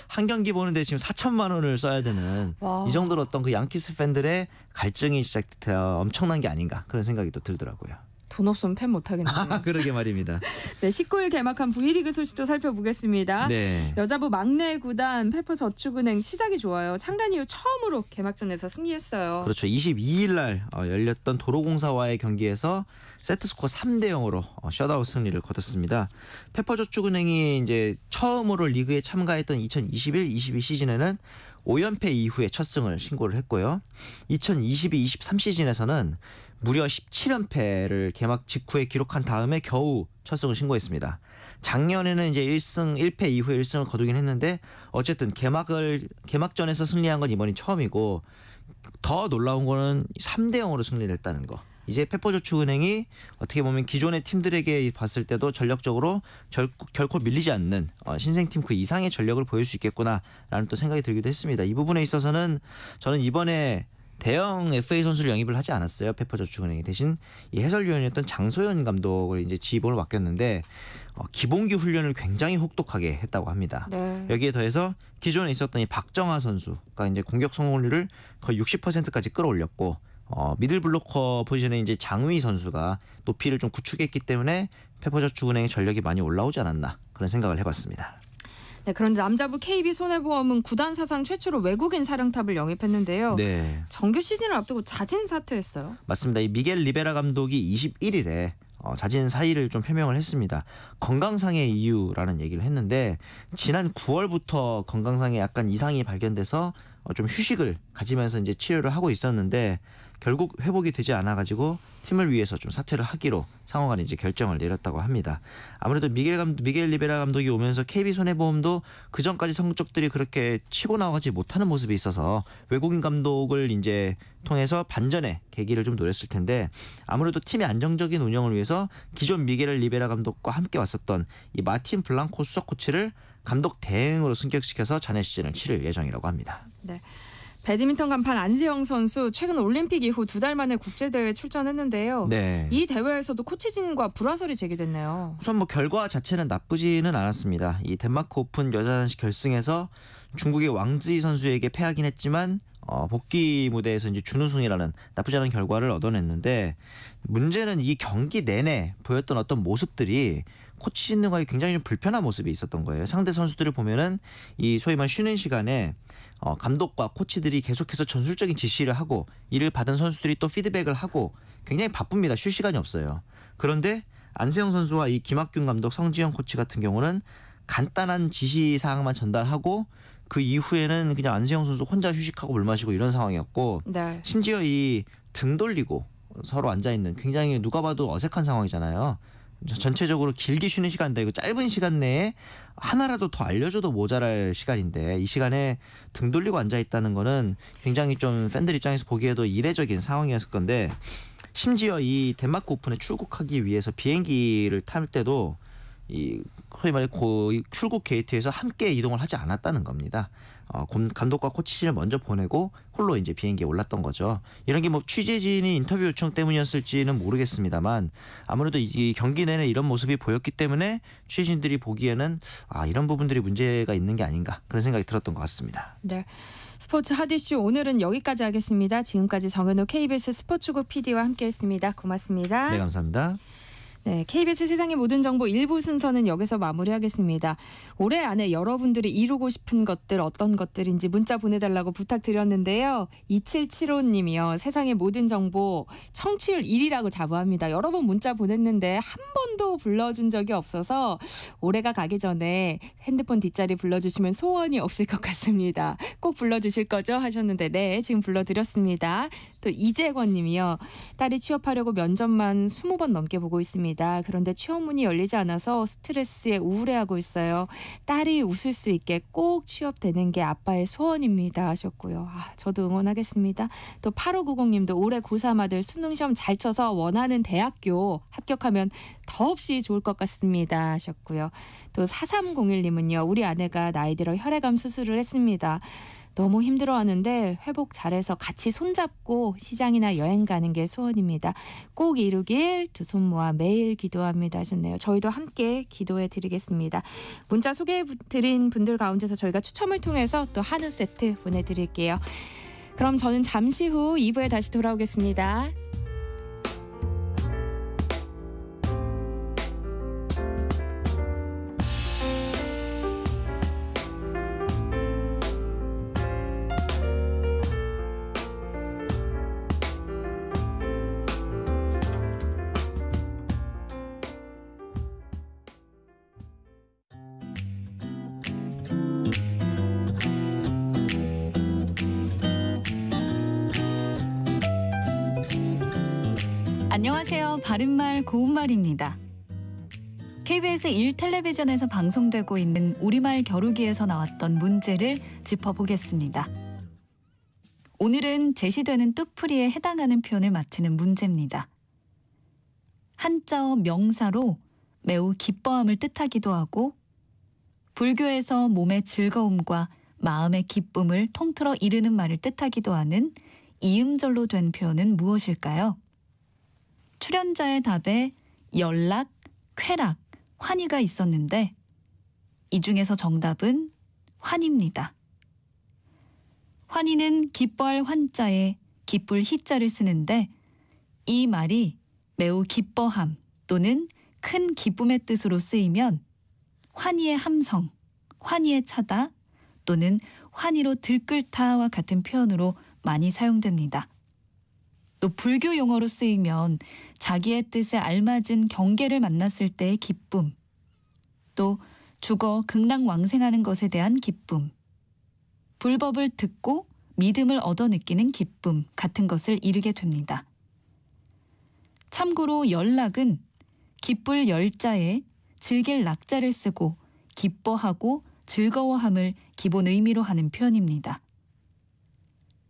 한 경기 보는데 지금 4천만 원을 써야 되는 와. 이 정도로 어떤 그 양키스 팬들의 갈증이 진짜 엄청난 게 아닌가 그런 생각이 또 들더라고요. 돈 없으면 팬 못하겠네요. 그러게 말입니다. 네, 19일 개막한 V리그 소식도 살펴보겠습니다. 네. 여자부 막내 구단 페퍼저축은행 시작이 좋아요. 창단 이후 처음으로 개막전에서 승리했어요. 그렇죠. 22일 날 열렸던 도로공사와의 경기에서 세트스코어 3대 0으로 셧아웃 승리를 거뒀습니다. 페퍼저축은행이 이제 처음으로 리그에 참가했던 2021-22 시즌에는 5연패 이후에 첫 승을 신고를 했고요. 2022-23 시즌에서는 무려 17연패를 개막 직후에 기록한 다음에 겨우 첫 승을 신고했습니다. 작년에는 이제 1승 1패 이후에 1승을 거두긴 했는데 어쨌든 개막전에서 승리한 건 이번이 처음이고 더 놀라운 거는 3대 0으로 승리를 했다는 거. 이제 페퍼저축은행이 어떻게 보면 기존의 팀들에게 봤을 때도 전력적으로 결코 밀리지 않는 신생팀 그 이상의 전력을 보일 수 있겠구나라는 또 생각이 들기도 했습니다. 이 부분에 있어서는 저는 이번에 대형 FA 선수를 영입을 하지 않았어요. 페퍼저축은행이 대신 이 해설위원이었던 장소연 감독을 이제 지휘봉을 맡겼는데 기본기 훈련을 굉장히 혹독하게 했다고 합니다. 네. 여기에 더해서 기존에 있었던 이 박정하 선수가 이제 공격 성공률을 거의 60%까지 끌어올렸고 미들 블로커 포지션에 이제 장우희 선수가 높이를 좀 구축했기 때문에 페퍼저축은행의 전력이 많이 올라오지 않았나 그런 생각을 해봤습니다. 네, 그런데 남자부 KB손해보험은 구단 사상 최초로 외국인 사령탑을 영입했는데요. 네. 정규 시즌을 앞두고 자진 사퇴했어요. 맞습니다. 이 미겔 리베라 감독이 21일에 자진 사의를 좀 표명을 했습니다. 건강상의 이유라는 얘기를 했는데 지난 9월부터 건강상에 약간 이상이 발견돼서 좀 휴식을 가지면서 이제 치료를 하고 있었는데 결국 회복이 되지 않아가지고 팀을 위해서 좀 사퇴를 하기로 상호간에 이제 결정을 내렸다고 합니다. 아무래도 미겔 리베라 감독이 오면서 KB손해보험도 그 전까지 성적들이 그렇게 치고 나가지 못하는 모습이 있어서 외국인 감독을 이제 통해서 반전의 계기를 좀 노렸을 텐데 아무래도 팀의 안정적인 운영을 위해서 기존 미겔 리베라 감독과 함께 왔었던 이 마틴 블랑코 수석 코치를 감독 대행으로 승격시켜서 잔해 시즌을 치를 예정이라고 합니다. 네. 배드민턴 간판 안세영 선수 최근 올림픽 이후 2달 만에 국제대회에 출전했는데요. 네. 이 대회에서도 코치진과 불화설이 제기됐네요. 우선 뭐 결과 자체는 나쁘지는 않았습니다. 이 덴마크 오픈 여자 단식 결승에서 중국의 왕즈이 선수에게 패하긴 했지만 복귀 무대에서 이제 준우승이라는 나쁘지 않은 결과를 얻어냈는데 문제는 이 경기 내내 보였던 어떤 모습들이 코치진과의 굉장히 좀 불편한 모습이 있었던 거예요. 상대 선수들을 보면은 이 소위 말 쉬는 시간에 감독과 코치들이 계속해서 전술적인 지시를 하고 이를 받은 선수들이 또 피드백을 하고 굉장히 바쁩니다. 쉴 시간이 없어요. 그런데 안세영 선수와 이 김학균 감독, 성지영 코치 같은 경우는 간단한 지시사항만 전달하고 그 이후에는 그냥 안세영 선수 혼자 휴식하고 물 마시고 이런 상황이었고 네. 심지어 이 등 돌리고 서로 앉아있는 굉장히 누가 봐도 어색한 상황이잖아요. 전체적으로 길게 쉬는 시간인데 이거 짧은 시간 내에 하나라도 더 알려줘도 모자랄 시간인데 이 시간에 등 돌리고 앉아있다는 거는 굉장히 좀 팬들 입장에서 보기에도 이례적인 상황이었을 건데 심지어 이 덴마크 오픈에 출국하기 위해서 비행기를 탈 때도 이 소위 말해 출국 게이트에서 함께 이동을 하지 않았다는 겁니다. 감독과 코치진을 먼저 보내고 홀로 이제 비행기에 올랐던 거죠. 이런 게 뭐 취재진이 인터뷰 요청 때문이었을지는 모르겠습니다만 아무래도 이 경기 내내 이런 모습이 보였기 때문에 취재진들이 보기에는 이런 부분들이 문제가 있는 게 아닌가 그런 생각이 들었던 것 같습니다. 네. 스포츠 핫이슈 오늘은 여기까지 하겠습니다. 지금까지 정은호 KBS 스포츠국 PD와 함께했습니다. 고맙습니다. 네, 감사합니다. 네, KBS 세상의 모든 정보 1부 순서는 여기서 마무리하겠습니다. 올해 안에 여러분들이 이루고 싶은 것들 어떤 것들인지 문자 보내달라고 부탁드렸는데요. 2775님이요. 세상의 모든 정보 청취율 1위라고 자부합니다. 여러 번 문자 보냈는데 한 번도 불러준 적이 없어서 올해가 가기 전에 핸드폰 뒷자리 불러주시면 소원이 없을 것 같습니다. 꼭 불러주실 거죠? 하셨는데 네, 지금 불러드렸습니다. 또 이재권 님이요. 딸이 취업하려고 면접만 20번 넘게 보고 있습니다. 있습니다. 그런데 취업 문이 열리지 않아서 스트레스에 우울해하고 있어요. 딸이 웃을 수 있게 꼭 취업되는 게 아빠의 소원입니다 하셨고요. 저도 응원하겠습니다. 또 8590님도 올해 고3 아들 수능시험 잘 쳐서 원하는 대학교 합격하면 더없이 좋을 것 같습니다 하셨고요. 또 4301님은요. 우리 아내가 나이 들어 혈액암 수술을 했습니다. 너무 힘들어하는데 회복 잘해서 같이 손잡고 시장이나 여행 가는 게 소원입니다. 꼭 이루길 두 손 모아 매일 기도합니다 하셨네요. 저희도 함께 기도해 드리겠습니다. 문자 소개해 드린 분들 가운데서 저희가 추첨을 통해서 또 한우 세트 보내드릴게요. 그럼 저는 잠시 후 2부에 다시 돌아오겠습니다. 안녕하세요. 바른말 고운말입니다. KBS 1텔레비전에서 방송되고 있는 우리말 겨루기에서 나왔던 문제를 짚어보겠습니다. 오늘은 제시되는 뜻풀이에 해당하는 표현을 맞히는 문제입니다. 한자어 명사로 매우 기뻐함을 뜻하기도 하고 불교에서 몸의 즐거움과 마음의 기쁨을 통틀어 이르는 말을 뜻하기도 하는 이음절로 된 표현은 무엇일까요? 출연자의 답에 연락, 쾌락, 환희가 있었는데 이 중에서 정답은 환입니다. 환희는 기뻐할 환자에 기쁠 희자를 쓰는데 이 말이 매우 기뻐함 또는 큰 기쁨의 뜻으로 쓰이면 환희의 함성, 환희의 차다 또는 환희로 들끓다와 같은 표현으로 많이 사용됩니다. 또 불교 용어로 쓰이면 자기의 뜻에 알맞은 경계를 만났을 때의 기쁨, 또 죽어 극락왕생하는 것에 대한 기쁨, 불법을 듣고 믿음을 얻어 느끼는 기쁨 같은 것을 이르게 됩니다. 참고로 연락은 기쁠 열자에 즐길 낙자를 쓰고 기뻐하고 즐거워함을 기본 의미로 하는 표현입니다.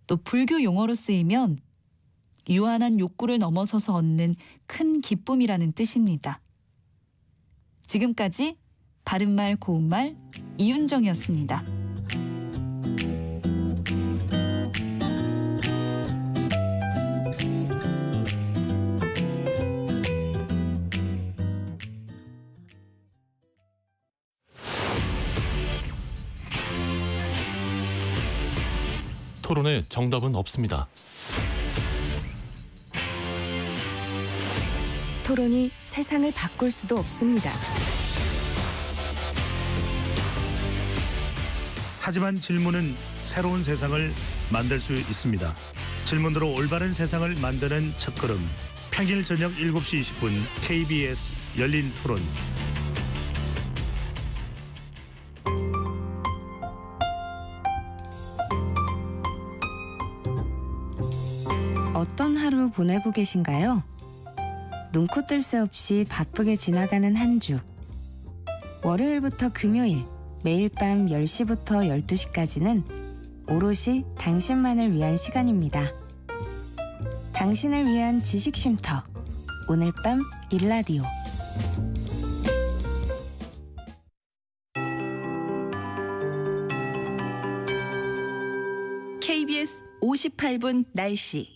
또 불교 용어로 쓰이면 유한한 욕구를 넘어서서 얻는 큰 기쁨이라는 뜻입니다. 지금까지 바른말 고운말 이윤정이었습니다. 토론에 정답은 없습니다. 토론이 세상을 바꿀 수도 없습니다. 하지만 질문은 새로운 세상을 만들 수 있습니다. 질문으로 올바른 세상을 만드는 첫걸음. 평일 저녁 7시 20분 KBS 열린 토론. 어떤 하루 보내고 계신가요? 눈코 뜰 새 없이 바쁘게 지나가는 한 주. 월요일부터 금요일, 매일 밤 10시부터 12시까지는 오롯이 당신만을 위한 시간입니다. 당신을 위한 지식 쉼터. 오늘 밤 일라디오. KBS 58분 날씨.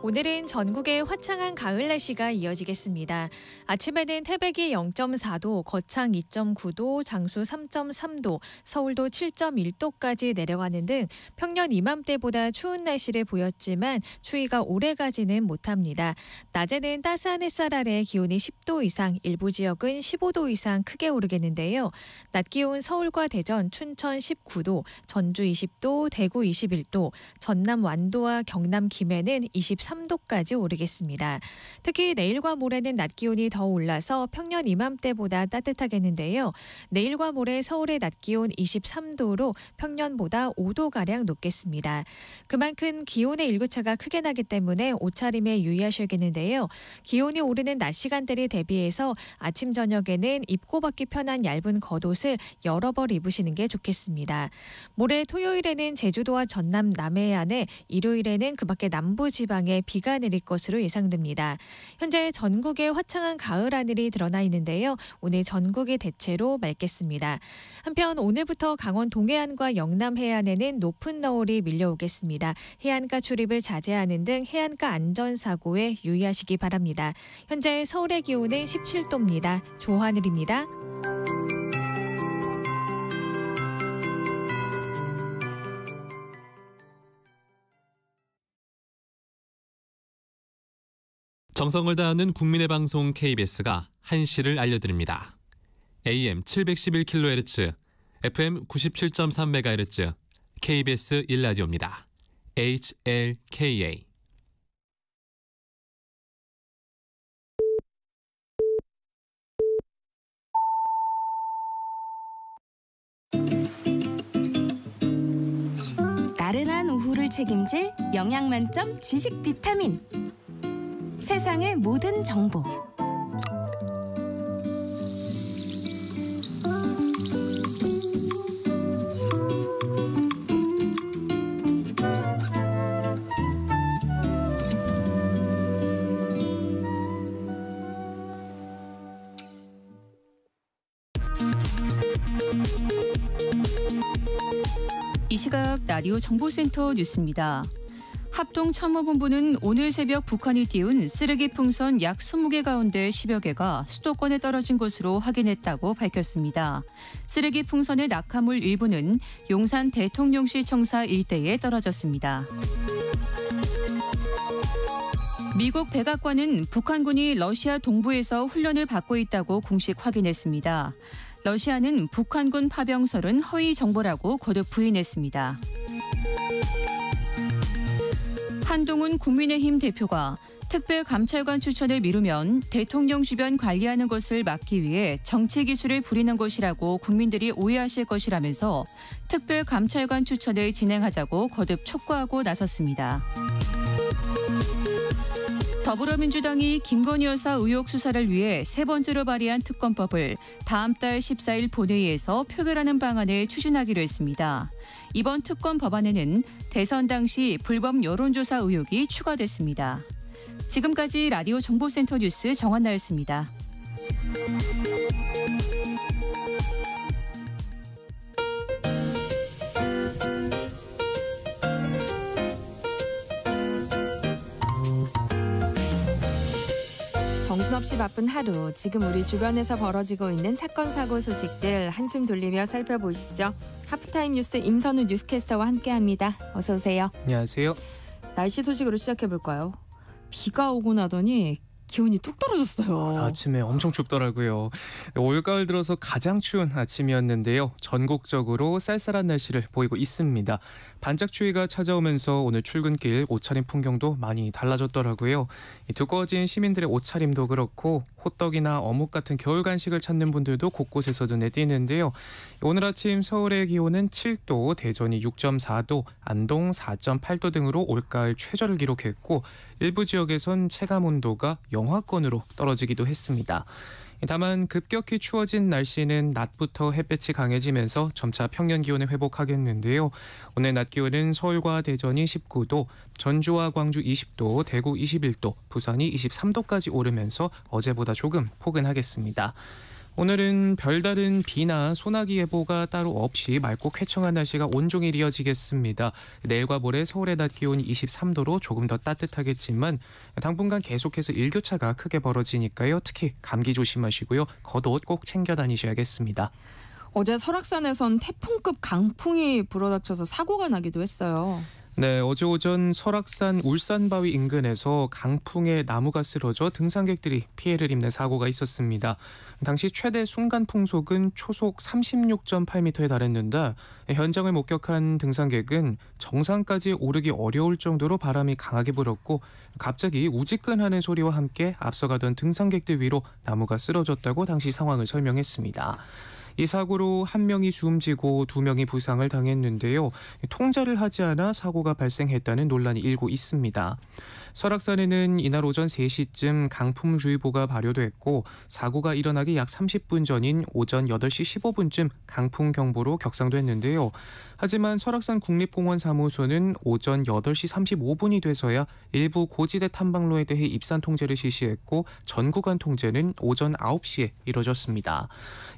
오늘은 전국에 화창한 가을 날씨가 이어지겠습니다. 아침에는 태백이 0.4도, 거창 2.9도, 장수 3.3도, 서울도 7.1도까지 내려가는 등 평년 이맘때보다 추운 날씨를 보였지만 추위가 오래가지는 못합니다. 낮에는 따스한 햇살 아래 기온이 10도 이상, 일부 지역은 15도 이상 크게 오르겠는데요. 낮 기온 서울과 대전, 춘천 19도, 전주 20도, 대구 21도, 전남 완도와 경남 김해는 24도, 23도까지 오르겠습니다. 특히 내일과 모레는 낮 기온이 더 올라서 평년 이맘때보다 따뜻하겠는데요. 내일과 모레 서울의 낮 기온 23도로 평년보다 5도가량 높겠습니다. 그만큼 기온의 일교차가 크게 나기 때문에 옷차림에 유의하셔야겠는데요. 기온이 오르는 낮 시간대를 대비해서 아침 저녁에는 입고 벗기 편한 얇은 겉옷을 여러 벌 입으시는 게 좋겠습니다. 모레 토요일에는 제주도와 전남 남해안에, 일요일에는 그 밖에 남부지방에 비가 내릴 것으로 예상됩니다. 현재 전국에 화창한 가을 하늘이 드러나 있는데요. 오늘 전국이 대체로 맑겠습니다. 한편 오늘부터 강원 동해안과 영남 해안에는 높은 너울이 밀려오겠습니다. 해안가 출입을 자제하는 등 해안가 안전사고에 유의하시기 바랍니다. 현재 서울의 기온은 17도입니다. 조하늘입니다. 정성을 다하는 국민의 방송 KBS가 한시를 알려드립니다. AM 711kHz, FM 97.3MHz, KBS 1라디오입니다. HLKA. 나른한 오후를 책임질 영양 만점 지식 비타민. 세상의 모든 정보. 이 시각 라디오 정보센터 뉴스입니다. 합동참모본부는 오늘 새벽 북한이 띄운 쓰레기 풍선 약 20개 가운데 10여 개가 수도권에 떨어진 것으로 확인했다고 밝혔습니다. 쓰레기 풍선의 낙하물 일부는 용산 대통령실 청사 일대에 떨어졌습니다. 미국 백악관은 북한군이 러시아 동부에서 훈련을 받고 있다고 공식 확인했습니다. 러시아는 북한군 파병설은 허위 정보라고 거듭 부인했습니다. 한동훈 국민의힘 대표가 특별감찰관 추천을 미루면 대통령 주변 관리하는 것을 막기 위해 정치기술을 부리는 것이라고 국민들이 오해하실 것이라면서 특별감찰관 추천을 진행하자고 거듭 촉구하고 나섰습니다. 더불어민주당이 김건희 여사 의혹 수사를 위해 세 번째로 발의한 특검법을 다음 달 14일 본회의에서 표결하는 방안을 추진하기로 했습니다. 이번 특검 법안에는 대선 당시 불법 여론조사 의혹이 추가됐습니다. 지금까지 라디오 정보센터 뉴스 정한나였습니다. 정신없이 바쁜 하루, 지금 우리 주변에서 벌어지고 있는 사건, 사고 소식들 한숨 돌리며 살펴보시죠. 하프타임 뉴스 임선우 뉴스캐스터와 함께합니다. 어서 오세요. 안녕하세요. 날씨 소식으로 시작해볼까요? 비가 오고 나더니 기온이 뚝 떨어졌어요. 아침에 엄청 춥더라고요. 올가을 들어서 가장 추운 아침이었는데요. 전국적으로 쌀쌀한 날씨를 보이고 있습니다. 반짝 추위가 찾아오면서 오늘 출근길 옷차림 풍경도 많이 달라졌더라고요. 두꺼워진 시민들의 옷차림도 그렇고 호떡이나 어묵 같은 겨울 간식을 찾는 분들도 곳곳에서 눈에 띄는데요. 오늘 아침 서울의 기온은 7도, 대전이 6.4도, 안동 4.8도 등으로 올가을 최저를 기록했고 일부 지역에선 체감온도가 영하권으로 떨어지기도 했습니다. 다만 급격히 추워진 날씨는 낮부터 햇볕이 강해지면서 점차 평년 기온에 회복하겠는데요. 오늘 낮 기온은 서울과 대전이 19도, 전주와 광주 20도, 대구 21도, 부산이 23도까지 오르면서 어제보다 조금 포근하겠습니다. 오늘은 별다른 비나 소나기 예보가 따로 없이 맑고 쾌청한 날씨가 온종일 이어지겠습니다. 내일과 모레 서울의 낮 기온이 23도로 조금 더 따뜻하겠지만 당분간 계속해서 일교차가 크게 벌어지니까요. 특히 감기 조심하시고요. 겉옷 꼭 챙겨 다니셔야겠습니다. 어제 설악산에선 태풍급 강풍이 불어닥쳐서 사고가 나기도 했어요. 네, 어제 오전 설악산 울산바위 인근에서 강풍에 나무가 쓰러져 등산객들이 피해를 입는 사고가 있었습니다. 당시 최대 순간 풍속은 초속 36.8m에 달했는데 현장을 목격한 등산객은 정상까지 오르기 어려울 정도로 바람이 강하게 불었고 갑자기 우지끈하는 소리와 함께 앞서가던 등산객들 위로 나무가 쓰러졌다고 당시 상황을 설명했습니다. 이 사고로 한 명이 숨지고 두 명이 부상을 당했는데요. 통제를 하지 않아 사고가 발생했다는 논란이 일고 있습니다. 설악산에는 이날 오전 3시쯤 강풍주의보가 발효됐고 사고가 일어나기 약 30분 전인 오전 8시 15분쯤 강풍경보로 격상됐는데요. 하지만 설악산 국립공원 사무소는 오전 8시 35분이 돼서야 일부 고지대 탐방로에 대해 입산 통제를 실시했고 전 구간 통제는 오전 9시에 이뤄졌습니다.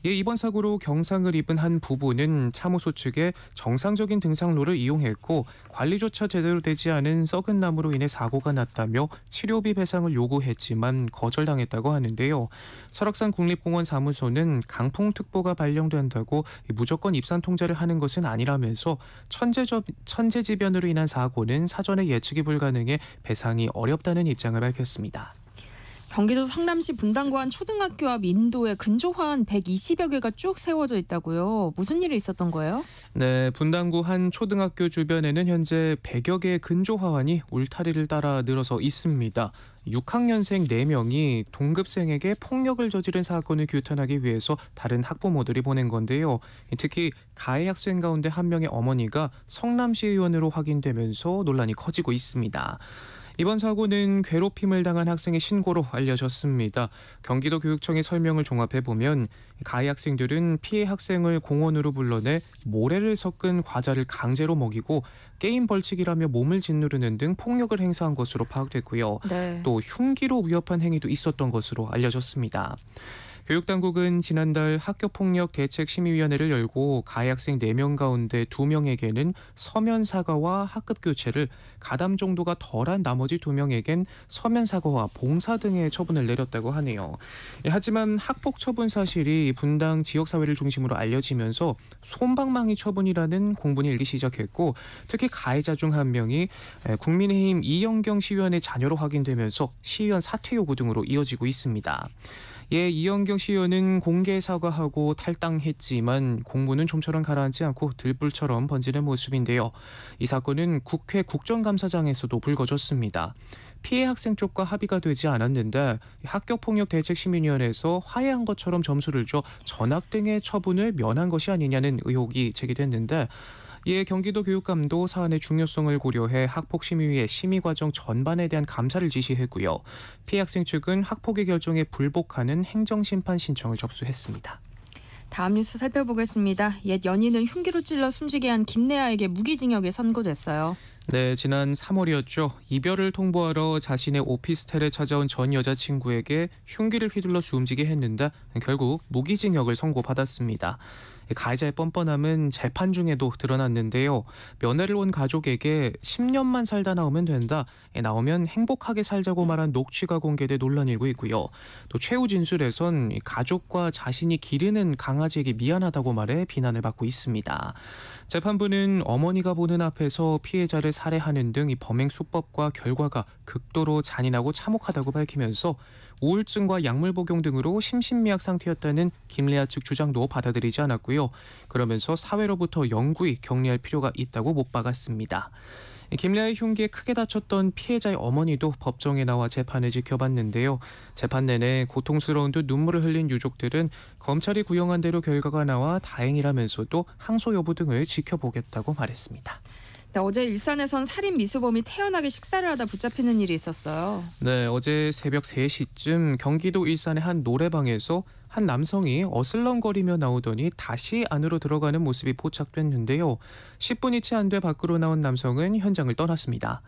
이번 사고로 경상을 입은 한 부부는 사무소 측에 정상적인 등산로를 이용했고 관리조차 제대로 되지 않은 썩은 나무로 인해 사고가 났다며 치료비 배상을 요구했지만 거절당했다고 하는데요. 설악산 국립공원 사무소는 강풍특보가 발령된다고 무조건 입산 통제를 하는 것은 아니라면서 천재지변으로 인한 사고는 사전에 예측이 불가능해 배상이 어렵다는 입장을 밝혔습니다. 경기도 성남시 분당구 한 초등학교 앞 인도에 근조화 120여 개가 쭉 세워져 있다고요. 무슨 일이 있었던 거예요? 네, 분당구 한 초등학교 주변에는 현재 100여 개의 근조화환이 울타리를 따라 늘어서 있습니다. 6학년생 4명이 동급생에게 폭력을 저지른 사건을 규탄하기 위해서 다른 학부모들이 보낸 건데요. 특히 가해 학생 가운데 한 명의 어머니가 성남시 의원으로 확인되면서 논란이 커지고 있습니다. 이번 사고는 괴롭힘을 당한 학생의 신고로 알려졌습니다. 경기도 교육청의 설명을 종합해보면 가해 학생들은 피해 학생을 공원으로 불러내 모래를 섞은 과자를 강제로 먹이고 게임 벌칙이라며 몸을 짓누르는 등 폭력을 행사한 것으로 파악됐고요. 네. 또 흉기로 위협한 행위도 있었던 것으로 알려졌습니다. 교육당국은 지난달 학교폭력대책심의위원회를 열고 가해 학생 4명 가운데 2명에게는 서면 사과와 학급 교체를, 가담 정도가 덜한 나머지 2명에겐 서면 사과와 봉사 등의 처분을 내렸다고 하네요. 하지만 학폭 처분 사실이 분당 지역사회를 중심으로 알려지면서 솜방망이 처분이라는 공분이 일기 시작했고 특히 가해자 중 한 명이 국민의힘 이영경 시의원의 자녀로 확인되면서 시의원 사퇴 요구 등으로 이어지고 있습니다. 이영경 시의원은 공개 사과하고 탈당했지만 공문은 좀처럼 가라앉지 않고 들불처럼 번지는 모습인데요. 이 사건은 국회 국정감사장에서도 불거졌습니다. 피해 학생 쪽과 합의가 되지 않았는데 학교폭력대책심의위원회에서 화해한 것처럼 점수를 줘 전학 등의 처분을 면한 것이 아니냐는 의혹이 제기됐는데 이에 경기도 교육감도 사안의 중요성을 고려해 학폭심의위의 심의 과정 전반에 대한 감사를 지시했고요. 피해 학생 측은 학폭의 결정에 불복하는 행정심판 신청을 접수했습니다. 다음 뉴스 살펴보겠습니다. 옛 연인을 흉기로 찔러 숨지게 한 김래아에게 무기징역이 선고됐어요. 네, 지난 3월이었죠. 이별을 통보하러 자신의 오피스텔에 찾아온 전 여자친구에게 흉기를 휘둘러 숨지게 했는데 결국 무기징역을 선고받았습니다. 가해자의 뻔뻔함은 재판 중에도 드러났는데요. 면회를 온 가족에게 10년만 살다 나오면 된다. 나오면 행복하게 살자고 말한 녹취가 공개돼 논란이 일고 있고요. 또 최후 진술에선 가족과 자신이 기르는 강아지에게 미안하다고 말해 비난을 받고 있습니다. 재판부는 어머니가 보는 앞에서 피해자를 살해하는 등 이 범행 수법과 결과가 극도로 잔인하고 참혹하다고 밝히면서 우울증과 약물 복용 등으로 심신미약 상태였다는 김래아 측 주장도 받아들이지 않았고요. 그러면서 사회로부터 영구히 격리할 필요가 있다고 못 박았습니다. 김래아의 흉기에 크게 다쳤던 피해자의 어머니도 법정에 나와 재판을 지켜봤는데요. 재판 내내 고통스러운 듯 눈물을 흘린 유족들은 검찰이 구형한 대로 결과가 나와 다행이라면서도 항소 여부 등을 지켜보겠다고 말했습니다. 네, 어제 일산에선 살인 미수범이 태연하게 식사를 하다 붙잡히는 일이 있었어요. 네, 어제 새벽 3시쯤 경기도 일산의 한 노래방에서 한 남성이 어슬렁거리며 나오더니 다시 안으로 들어가는 모습이 포착됐는데요. 10분이 채 안 돼 밖으로 나온 남성은 현장을 떠났습니다.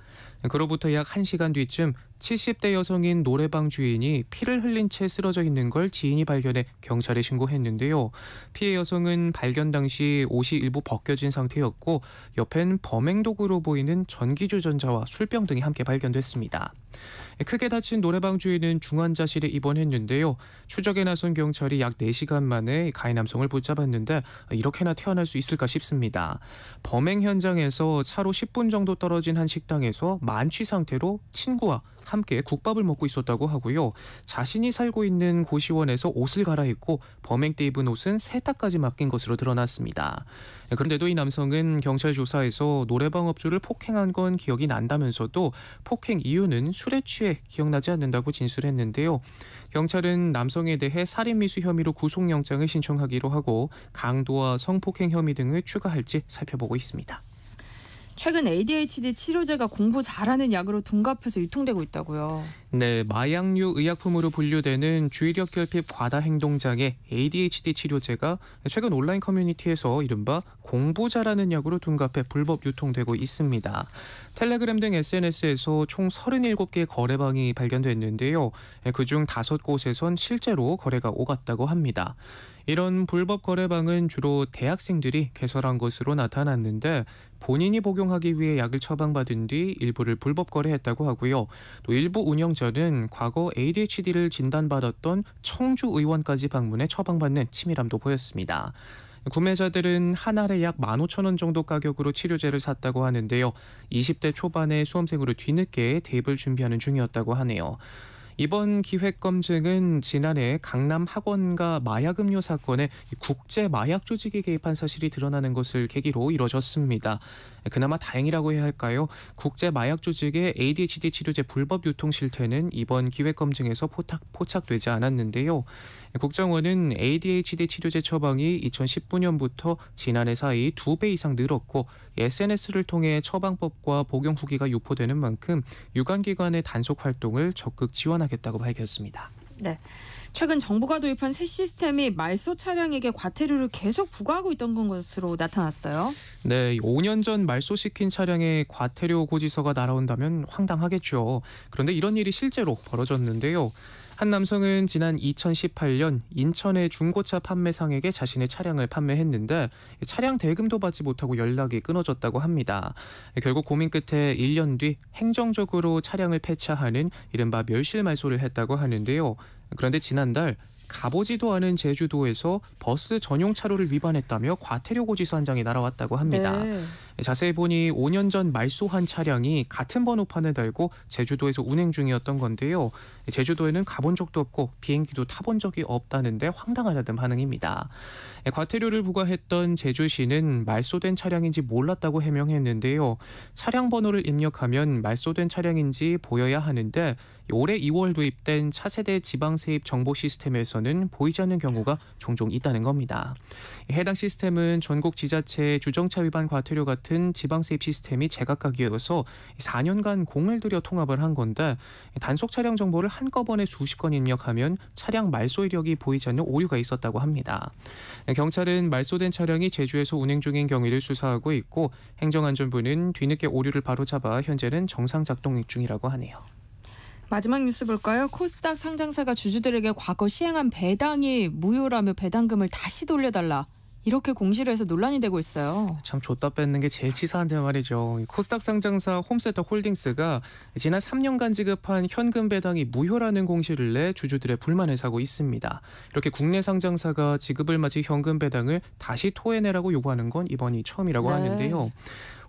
그로부터 약 1시간 뒤쯤 70대 여성인 노래방 주인이 피를 흘린 채 쓰러져 있는 걸 지인이 발견해 경찰에 신고했는데요. 피해 여성은 발견 당시 옷이 일부 벗겨진 상태였고 옆엔 범행 도구로 보이는 전기주전자와 술병 등이 함께 발견됐습니다. 크게 다친 노래방 주인은 중환자실에 입원했는데요. 추적에 나선 경위 경찰이 약 4시간 만에 가해 남성을 붙잡았는데 이렇게나 태어날 수 있을까 싶습니다. 범행 현장에서 차로 10분 정도 떨어진 한 식당에서 만취 상태로 친구와 함께 국밥을 먹고 있었다고 하고요. 자신이 살고 있는 고시원에서 옷을 갈아입고 범행 때 입은 옷은 세탁까지 맡긴 것으로 드러났습니다. 그런데도 이 남성은 경찰 조사에서 노래방 업주를 폭행한 건 기억이 난다면서도 폭행 이유는 술에 취해 기억나지 않는다고 진술했는데요. 경찰은 남성에 대해 살인미수 혐의로 구속영장을 신청하기로 하고 강도와 성폭행 혐의 등을 추가할지 살펴보고 있습니다. 최근 ADHD 치료제가 공부 잘하는 약으로 둔갑해서 유통되고 있다고요. 네, 마약류 의약품으로 분류되는 주의력 결핍 과다 행동장애 ADHD 치료제가 최근 온라인 커뮤니티에서 이른바 공부 잘하는 약으로 둔갑해 불법 유통되고 있습니다. 텔레그램 등 SNS에서 총 37개의 거래방이 발견됐는데요. 그중 5곳에선 실제로 거래가 오갔다고 합니다. 이런 불법 거래방은 주로 대학생들이 개설한 것으로 나타났는데 본인이 복용하기 위해 약을 처방받은 뒤 일부를 불법 거래했다고 하고요. 또 일부 운영자는 과거 ADHD를 진단받았던 청주 의원까지 방문해 처방받는 치밀함도 보였습니다. 구매자들은 한 알에 약 15,000원 정도 가격으로 치료제를 샀다고 하는데요. 20대 초반의 수험생으로 뒤늦게 대입을 준비하는 중이었다고 하네요. 이번 기획검증은 지난해 강남 학원가 마약음료 사건에 국제 마약 조직이 개입한 사실이 드러나는 것을 계기로 이뤄졌습니다. 그나마 다행이라고 해야 할까요? 국제 마약 조직의 ADHD 치료제 불법 유통 실태는 이번 기획검증에서 포착되지 않았는데요. 국정원은 ADHD 치료제 처방이 2019년부터 지난해 사이 2배 이상 늘었고 SNS를 통해 처방법과 복용 후기가 유포되는 만큼 유관기관의 단속 활동을 적극 지원하겠다고 밝혔습니다. 네. 최근 정부가 도입한 새 시스템이 말소 차량에게 과태료를 계속 부과하고 있던 것으로 나타났어요. 네, 5년 전 말소시킨 차량에 과태료 고지서가 날아온다면 황당하겠죠. 그런데 이런 일이 실제로 벌어졌는데요. 한 남성은 지난 2018년 인천의 중고차 판매상에게 자신의 차량을 판매했는데 차량 대금도 받지 못하고 연락이 끊어졌다고 합니다. 결국 고민 끝에 1년 뒤 행정적으로 차량을 폐차하는 이른바 멸실말소를 했다고 하는데요. 그런데 지난달 가보지도 않은 제주도에서 버스 전용 차로를 위반했다며 과태료 고지서 한 장이 날아왔다고 합니다. 네. 자세히 보니 5년 전 말소한 차량이 같은 번호판을 달고 제주도에서 운행 중이었던 건데요. 제주도에는 가본 적도 없고 비행기도 타본 적이 없다는데 황당하다는 반응입니다. 과태료를 부과했던 제주시는 말소된 차량인지 몰랐다고 해명했는데요. 차량 번호를 입력하면 말소된 차량인지 보여야 하는데 올해 2월 도입된 차세대 지방세입 정보 시스템에서는 보이지 않는 경우가 종종 있다는 겁니다. 해당 시스템은 전국 지자체의 주정차 위반 과태료 같은 지방세입 시스템이 제각각이어서 4년간 공을 들여 통합을 한 건데 단속 차량 정보를 한꺼번에 수십 건 입력하면 차량 말소 이력이 보이지 않는 오류가 있었다고 합니다. 경찰은 말소된 차량이 제주에서 운행 중인 경위를 수사하고 있고 행정안전부는 뒤늦게 오류를 바로잡아 현재는 정상 작동 중이라고 하네요. 마지막 뉴스 볼까요? 코스닥 상장사가 주주들에게 과거 시행한 배당이 무효라며 배당금을 다시 돌려달라. 이렇게 공시를 해서 논란이 되고 있어요. 참 줬다 뺏는 게 제일 치사한데 말이죠. 코스닥 상장사 홈센터 홀딩스가 지난 3년간 지급한 현금 배당이 무효라는 공시를 내 주주들의 불만을 사고 있습니다. 이렇게 국내 상장사가 지급을 마치 현금 배당을 다시 토해내라고 요구하는 건 이번이 처음이라고 하는데요.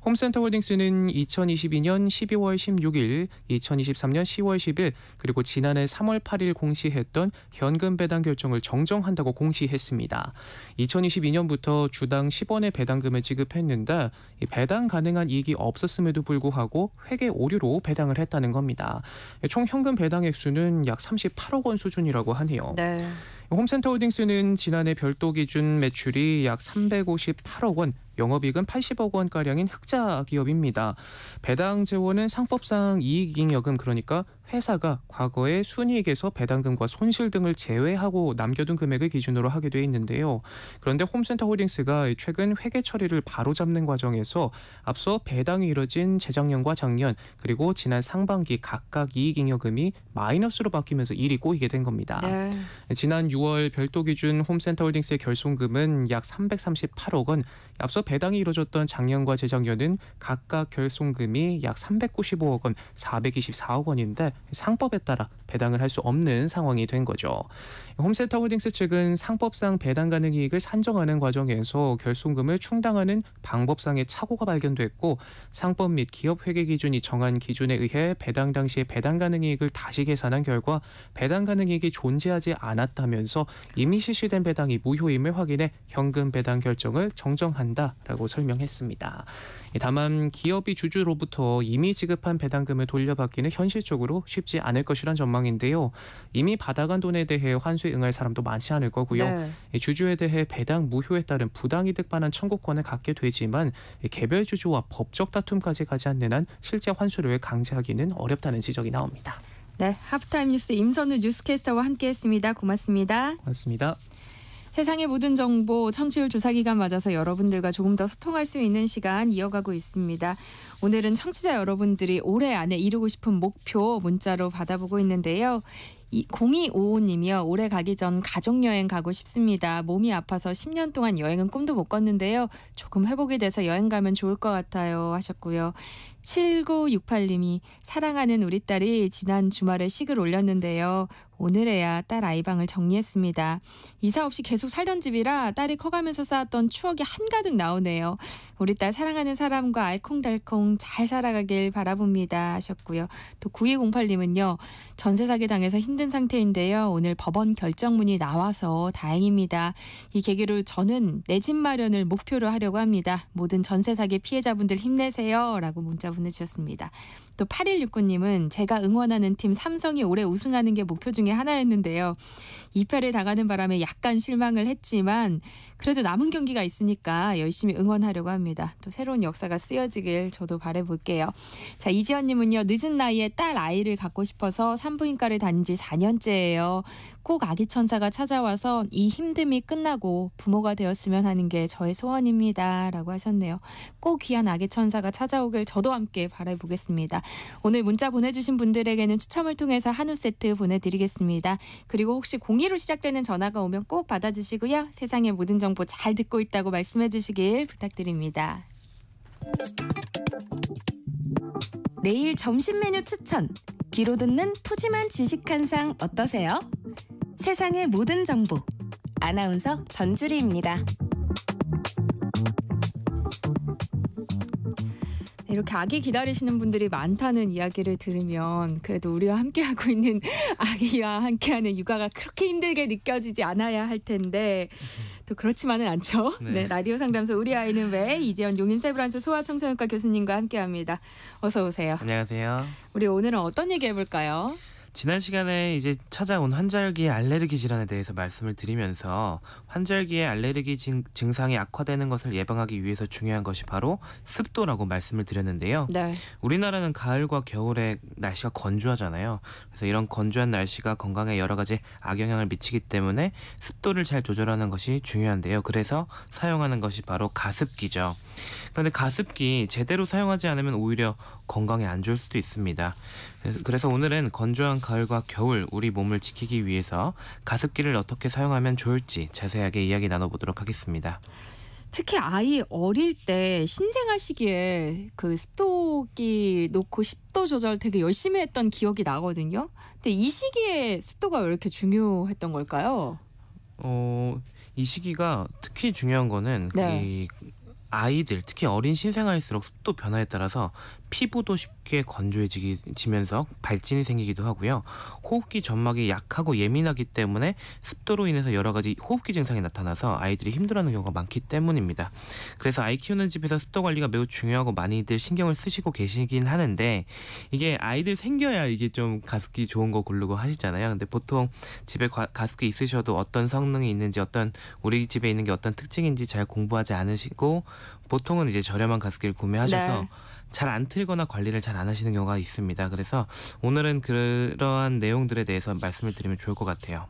홈센터 홀딩스는 2022년 12월 16일, 2023년 10월 10일, 그리고 지난해 3월 8일 공시했던 현금 배당 결정을 정정한다고 공시했습니다. 2022년부터 주당 10원의 배당금을 지급했는데 배당 가능한 이익이 없었음에도 불구하고 회계 오류로 배당을 했다는 겁니다. 총 현금 배당 액수는 약 38억 원 수준이라고 하네요. 네. 홈센터 홀딩스는 지난해 별도 기준 매출이 약 358억 원, 영업이익은 80억 원가량인 흑자 기업입니다. 배당 재원은 상법상 이익잉여금, 그러니까 회사가 과거의 순이익에서 배당금과 손실 등을 제외하고 남겨둔 금액을 기준으로 하게 돼 있는데요. 그런데 홈센터 홀딩스가 최근 회계 처리를 바로잡는 과정에서 앞서 배당이 이뤄진 재작년과 작년 그리고 지난 상반기 각각 이익잉여금이 마이너스로 바뀌면서 일이 꼬이게 된 겁니다. 네. 지난 6월 별도 기준 홈센터 홀딩스의 결손금은 약 338억 원, 앞서 배당이 이뤄졌던 작년과 재작년은 각각 결손금이 약 395억 원, 424억 원인데 상법에 따라 배당을 할 수 없는 상황이 된 거죠. 홈센터 홀딩스 측은 상법상 배당 가능 이익을 산정하는 과정에서 결손금을 충당하는 방법상의 착오가 발견됐고 상법 및 기업 회계 기준이 정한 기준에 의해 배당 당시에 배당 가능 이익을 다시 계산한 결과 배당 가능 이익이 존재하지 않았다면서 이미 실시된 배당이 무효임을 확인해 현금 배당 결정을 정정한다라고 설명했습니다. 다만 기업이 주주로부터 이미 지급한 배당금을 돌려받기는 현실적으로 쉽지 않을 것이란 전망인데요. 이미 받아간 돈에 대해 환수에 응할 사람도 많지 않을 거고요. 네. 주주에 대해 배당 무효에 따른 부당이득 반환 청구권을 갖게 되지만 개별 주주와 법적 다툼까지 가지 않는 한 실제 환수료에 강제하기는 어렵다는 지적이 나옵니다. 네, 하프타임 뉴스 임선우 뉴스캐스터와 함께했습니다. 고맙습니다. 고맙습니다. 세상의 모든 정보 청취율 조사 기간 맞아서 여러분들과 조금 더 소통할 수 있는 시간 이어가고 있습니다. 오늘은 청취자 여러분들이 올해 안에 이루고 싶은 목표 문자로 받아보고 있는데요. 0255님이요. 올해 가기 전 가족여행 가고 싶습니다. 몸이 아파서 10년 동안 여행은 꿈도 못 꿨는데요. 조금 회복이 돼서 여행 가면 좋을 것 같아요 하셨고요. 7968님이 사랑하는 우리 딸이 지난 주말에 식을 올렸는데요. 오늘에야 딸 아이방을 정리했습니다. 이사 없이 계속 살던 집이라 딸이 커가면서 쌓았던 추억이 한가득 나오네요. 우리 딸 사랑하는 사람과 알콩달콩 잘 살아가길 바라봅니다 하셨고요. 또 9208님은요. 전세 사기 당해서 힘든 상태인데요. 오늘 법원 결정문이 나와서 다행입니다. 이 계기로 저는 내 집 마련을 목표로 하려고 합니다. 모든 전세 사기 피해자분들 힘내세요 라고 문자 보내주셨습니다. 또 8169님은 제가 응원하는 팀 삼성이 올해 우승하는 게 목표 중에 하나였는데요. 2패를 당하는 바람에 약간 실망을 했지만 그래도 남은 경기가 있으니까 열심히 응원하려고 합니다. 또 새로운 역사가 쓰여지길 저도 바라볼게요. 자, 이지연님은요. 늦은 나이에 딸 아이를 갖고 싶어서 산부인과를 다닌 지 4년째예요. 꼭 아기 천사가 찾아와서 이 힘듦이 끝나고 부모가 되었으면 하는 게 저의 소원입니다 라고 하셨네요. 꼭 귀한 아기 천사가 찾아오길 저도 함께 바라보겠습니다. 오늘 문자 보내주신 분들에게는 추첨을 통해서 한우 세트 보내드리겠습니다. 그리고 혹시 02로 시작되는 전화가 오면 꼭 받아주시고요. 세상의 모든 정보 잘 듣고 있다고 말씀해 주시길 부탁드립니다. 내일 점심 메뉴 추천. 귀로 듣는 푸짐한 지식 한 상 어떠세요? 세상의 모든 정보. 아나운서 전주리입니다. 이렇게 아기 기다리시는 분들이 많다는 이야기를 들으면 그래도 우리와 함께하고 있는 아기와 함께하는 육아가 그렇게 힘들게 느껴지지 않아야 할 텐데 또 그렇지만은 않죠. 네, 라디오 상담소 우리 아이는 왜 이재현 용인 세브란스 소아청소년과 교수님과 함께합니다. 어서 오세요. 안녕하세요. 우리 오늘은 어떤 얘기 해볼까요? 지난 시간에 이제 찾아온 환절기의 알레르기 질환에 대해서 말씀을 드리면서 환절기에 알레르기 증상이 악화되는 것을 예방하기 위해서 중요한 것이 바로 습도라고 말씀을 드렸는데요. 네. 우리나라는 가을과 겨울에 날씨가 건조하잖아요. 그래서 이런 건조한 날씨가 건강에 여러 가지 악영향을 미치기 때문에 습도를 잘 조절하는 것이 중요한데요. 그래서 사용하는 것이 바로 가습기죠. 그런데 가습기 제대로 사용하지 않으면 오히려 건강에 안 좋을 수도 있습니다. 그래서 오늘은 건조한 가을과 겨울 우리 몸을 지키기 위해서 가습기를 어떻게 사용하면 좋을지 자세하게 이야기 나눠보도록 하겠습니다. 특히 아이 어릴 때 신생아 시기에 그 습도기 놓고 습도 조절 되게 열심히 했던 기억이 나거든요. 근데 이 시기에 습도가 왜 이렇게 중요했던 걸까요? 이 시기가 특히 중요한 거는 이 아이들 특히 어린 신생아일수록 습도 변화에 따라서 피부도 쉽게 건조해지면서 발진이 생기기도 하고요. 호흡기 점막이 약하고 예민하기 때문에 습도로 인해서 여러 가지 호흡기 증상이 나타나서 아이들이 힘들어하는 경우가 많기 때문입니다. 그래서 아이 키우는 집에서 습도 관리가 매우 중요하고 많이들 신경을 쓰시고 계시긴 하는데 이게 아이들 생겨야 이게 좀 가습기 좋은 거 고르고 하시잖아요. 근데 보통 집에 가습기 있으셔도 어떤 성능이 있는지 우리 집에 있는 게 어떤 특징인지 잘 공부하지 않으시고 보통은 이제 저렴한 가습기를 구매하셔서 잘 안 틀거나 관리를 잘 안 하시는 경우가 있습니다. 그래서 오늘은 그러한 내용들에 대해서 말씀을 드리면 좋을 것 같아요.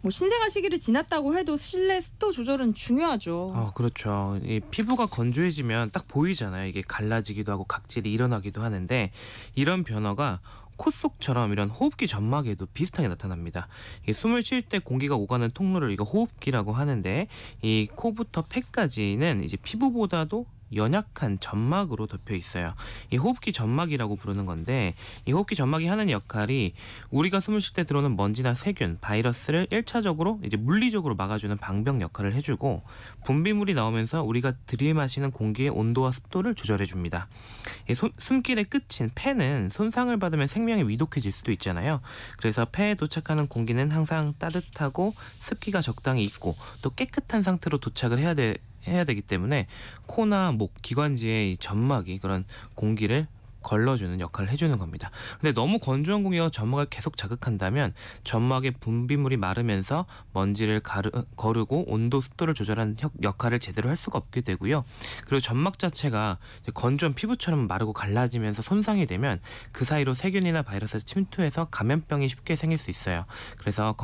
뭐 신생아 시기를 지났다고 해도 실내 습도 조절은 중요하죠. 그렇죠. 이 피부가 건조해지면 딱 보이잖아요. 이게 갈라지기도 하고 각질이 일어나기도 하는데 이런 변화가 코 속처럼 이런 호흡기 점막에도 비슷하게 나타납니다. 이게 숨을 쉴 때 공기가 오가는 통로를 이거 호흡기라고 하는데 이 코부터 폐까지는 이제 피부보다도 연약한 점막으로 덮여 있어요. 이 호흡기 점막이라고 부르는 건데 이 호흡기 점막이 하는 역할이 우리가 숨을 쉴 때 들어오는 먼지나 세균, 바이러스를 1차적으로 이제 물리적으로 막아주는 방벽 역할을 해주고 분비물이 나오면서 우리가 들이마시는 공기의 온도와 습도를 조절해줍니다. 이 숨길의 끝인 폐는 손상을 받으면 생명이 위독해질 수도 있잖아요. 그래서 폐에 도착하는 공기는 항상 따뜻하고 습기가 적당히 있고 또 깨끗한 상태로 도착을 해야 되기 때문에 코나 목, 기관지의 이 점막이 그런 공기를 걸러주는 역할을 해주는 겁니다. 근데 너무 건조한 공기가 점막을 계속 자극한다면 점막의 분비물이 마르면서 먼지를 거르고 온도, 습도를 조절하는 역할을 제대로 할 수가 없게 되고요. 그리고 점막 자체가 건조한 피부처럼 마르고 갈라지면서 손상이 되면 그 사이로 세균이나 바이러스가 침투해서 감염병이 쉽게 생길 수 있어요. 그래서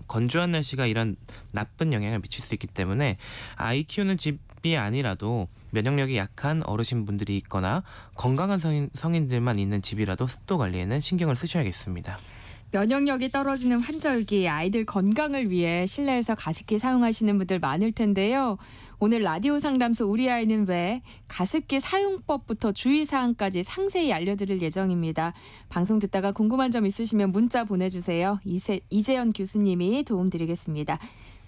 건조한 날씨가 이런 나쁜 영향을 미칠 수 있기 때문에 아이 키우는 집이 아니라도 면역력이 약한 어르신분들이 있거나 건강한 성인들만 있는 집이라도 습도 관리에는 신경을 쓰셔야겠습니다. 면역력이 떨어지는 환절기 아이들 건강을 위해 실내에서 가습기 사용하시는 분들 많을 텐데요. 오늘 라디오 상담소 우리 아이는 왜 가습기 사용법부터 주의사항까지 상세히 알려드릴 예정입니다. 방송 듣다가 궁금한 점 있으시면 문자 보내주세요. 이재현 교수님이 도움드리겠습니다.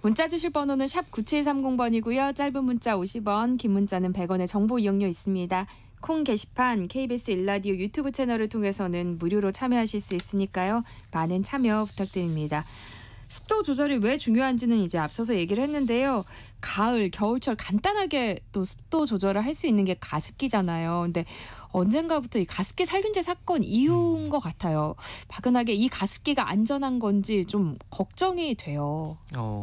문자 주실 번호는 샵 9730번이고요. 짧은 문자 50원, 긴 문자는 100원의 정보 이용료 있습니다. 콩 게시판 KBS 1라디오 유튜브 채널을 통해서는 무료로 참여하실 수 있으니까요. 많은 참여 부탁드립니다. 습도 조절이 왜 중요한지는 이제 앞서서 얘기를 했는데요. 가을, 겨울철 간단하게 또 습도 조절을 할 수 있는 게 가습기잖아요. 근데 언젠가부터 이 가습기 살균제 사건 이후인 것 같아요. 박은하게 이 가습기가 안전한 건지 좀 걱정이 돼요.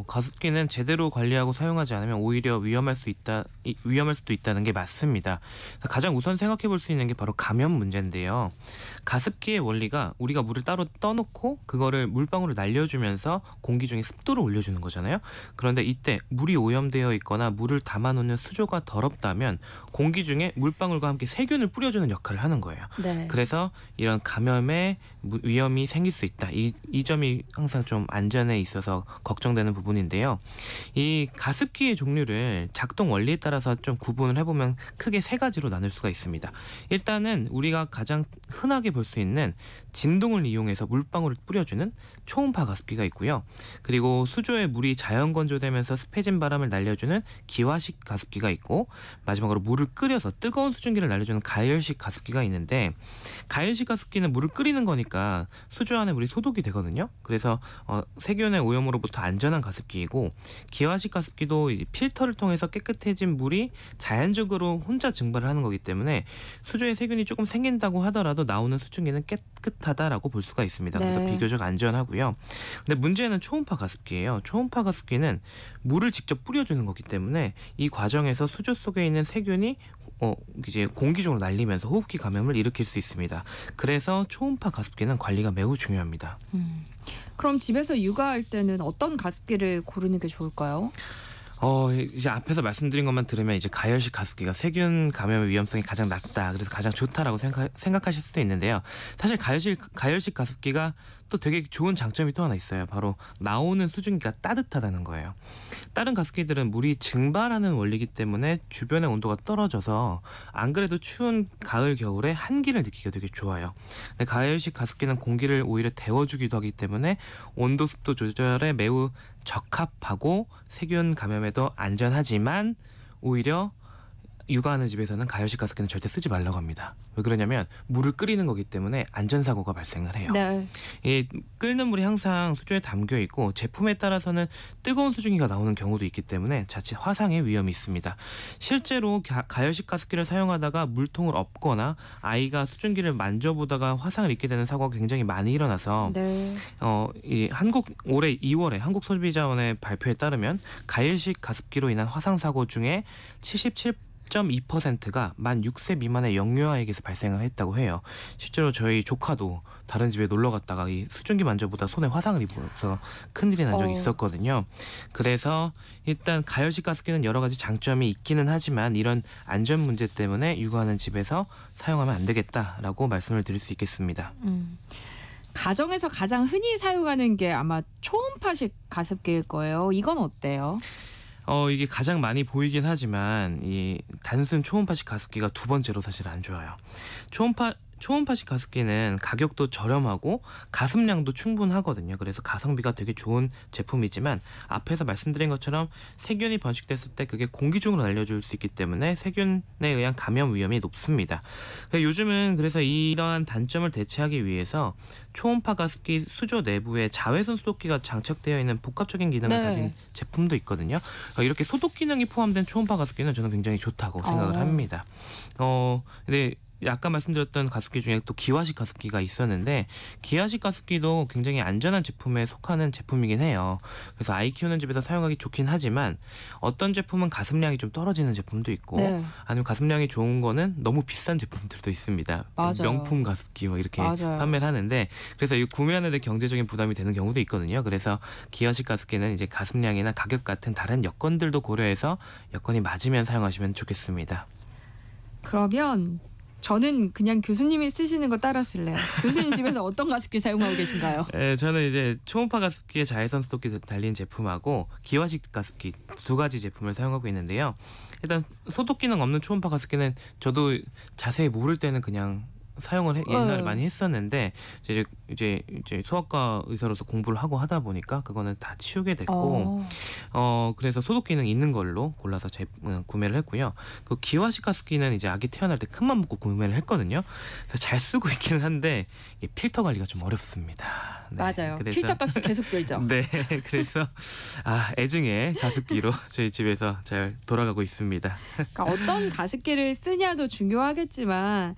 가습기는 제대로 관리하고 사용하지 않으면 오히려 위험할 수도 있다는 게 맞습니다. 가장 우선 생각해 볼 수 있는 게 바로 감염 문제인데요. 가습기의 원리가 우리가 물을 따로 떠놓고 그거를 물방울을 날려주면서 공기 중에 습도를 올려주는 거잖아요. 그런데 이때 물이 오염되어 있거나 물을 담아놓는 수조가 더럽다면 공기 중에 물방울과 함께 세균을 뿌려주는 역할을 하는 거예요. 네. 그래서 이런 감염의 위험이 생길 수 있다. 이 점이 항상 좀 안전에 있어서 걱정되는 부분인데요. 이 가습기의 종류를 작동 원리에 따라서 좀 구분을 해보면 크게 세 가지로 나눌 수가 있습니다. 일단은 우리가 가장 흔하게 볼 수 있는 진동을 이용해서 물방울을 뿌려주는 초음파 가습기가 있고요. 그리고 수조에 물이 자연 건조되면서 습해진 바람을 날려주는 기화식 가습기가 있고 마지막으로 물을 끓여서 뜨거운 수증기를 날려주는 가열식 가습기가 있는데 가열식 가습기는 물을 끓이는 거니까 수조 안에 물이 소독이 되거든요. 그래서 세균의 오염으로부터 안전한 가습기이고 기화식 가습기도 이제 필터를 통해서 깨끗해진 물이 자연적으로 혼자 증발을 하는 거기 때문에 수조에 세균이 조금 생긴다고 하더라도 나오는 수증기는 깨끗하다라고 볼 수가 있습니다. 그래서 네. 비교적 안전하고요. 근데 문제는 초음파 가습기예요. 초음파 가습기는 물을 직접 뿌려주는 거기 때문에 이 과정에서 수조 속에 있는 세균이 이제 공기 중으로 날리면서 호흡기 감염을 일으킬 수 있습니다. 그래서 초음파 가습기는 관리가 매우 중요합니다. 그럼 집에서 육아할 때는 어떤 가습기를 고르는 게 좋을까요? 이제 앞에서 말씀드린 것만 들으면 이제 가열식 가습기가 세균 감염의 위험성이 가장 낮다. 그래서 가장 좋다라고 생각하실 수도 있는데요. 사실 가열식 가습기가 또 되게 좋은 장점이 또 하나 있어요. 바로 나오는 수증기가 따뜻하다는 거예요. 다른 가습기들은 물이 증발하는 원리이기 때문에 주변의 온도가 떨어져서 안 그래도 추운 가을 겨울에 한기를 느끼기가 되게 좋아요. 근데 가열식 가습기는 공기를 오히려 데워주기도 하기 때문에 온도 습도 조절에 매우 적합하고 세균 감염에도 안전하지만 오히려 육아하는 집에서는 가열식 가습기는 절대 쓰지 말라고 합니다. 왜 그러냐면 물을 끓이는 거기 때문에 안전사고가 발생을 해요. 네. 이 끓는 물이 항상 수조에 담겨 있고 제품에 따라서는 뜨거운 수증기가 나오는 경우도 있기 때문에 자칫 화상의 위험이 있습니다. 실제로 가열식 가습기를 사용하다가 물통을 엎거나 아이가 수증기를 만져보다가 화상을 입게 되는 사고가 굉장히 많이 일어나서 네. 올해 2월에 한국소비자원의 발표에 따르면 가열식 가습기로 인한 화상 사고 중에 77.2%가 만 6세 미만의 영유아에게서 발생을 했다고 해요. 실제로 저희 조카도 다른 집에 놀러 갔다가 이 수증기 만져보다 손에 화상을 입어서 큰일이 난 적이 있었거든요. 그래서 일단 가열식 가습기는 여러 가지 장점이 있기는 하지만 이런 안전 문제 때문에 육아하는 집에서 사용하면 안 되겠다라고 말씀을 드릴 수 있겠습니다. 가정에서 가장 흔히 사용하는 게 아마 초음파식 가습기일 거예요. 이건 어때요? 이게 가장 많이 보이긴 하지만 이 단순 초음파식 가습기가 두 번째로 사실 안 좋아요. 초음파식 가습기는 가격도 저렴하고 가습량도 충분하거든요. 그래서 가성비가 되게 좋은 제품이지만 앞에서 말씀드린 것처럼 세균이 번식됐을 때 그게 공기 중으로 날려줄 수 있기 때문에 세균에 의한 감염 위험이 높습니다. 요즘은 그래서 이러한 단점을 대체하기 위해서 초음파 가습기 수조 내부에 자외선 소독기가 장착되어 있는 복합적인 기능을 가진 제품도 있거든요. 이렇게 소독 기능이 포함된 초음파 가습기는 저는 굉장히 좋다고 생각을 합니다. 근데 아까 말씀드렸던 가습기 중에 또 기화식 가습기가 있었는데 기화식 가습기도 굉장히 안전한 제품에 속하는 제품이긴 해요. 그래서 아이 키우는 집에서 사용하기 좋긴 하지만 어떤 제품은 가습량이 좀 떨어지는 제품도 있고 아니면 가습량이 좋은 거는 너무 비싼 제품들도 있습니다. 맞아요. 명품 가습기 뭐 이렇게 판매를 하는데 그래서 이 구매하는 데 경제적인 부담이 되는 경우도 있거든요. 그래서 기화식 가습기는 이제 가습량이나 가격 같은 다른 여건들도 고려해서 여건이 맞으면 사용하시면 좋겠습니다. 그러면 저는 그냥 교수님이 쓰시는 거 따라 쓸래요. 교수님 집에서 어떤 가습기 사용하고 계신가요? 네, 저는 이제 초음파 가습기에 자외선 소독기 달린 제품하고 기화식 가습기 두 가지 제품을 사용하고 있는데요. 일단 소독 기능 없는 초음파 가습기는 저도 자세히 모를 때는 그냥 사용을 옛날에 많이 했었는데 이제 소아과 의사로서 공부를 하고 하다 보니까 그거는 다 치우게 됐고 그래서 소독 기능 있는 걸로 골라서 구매를 했고요. 그 기화식 가습기는 이제 아기 태어날 때 큰맘 먹고 구매를 했거든요. 그래서 잘 쓰고 있기는 한데 필터 관리가 좀 어렵습니다. 네, 맞아요. 필터 값이 계속 들죠. 네, 그래서 애증의 가습기로 저희 집에서 잘 돌아가고 있습니다. 그러니까 어떤 가습기를 쓰냐도 중요하겠지만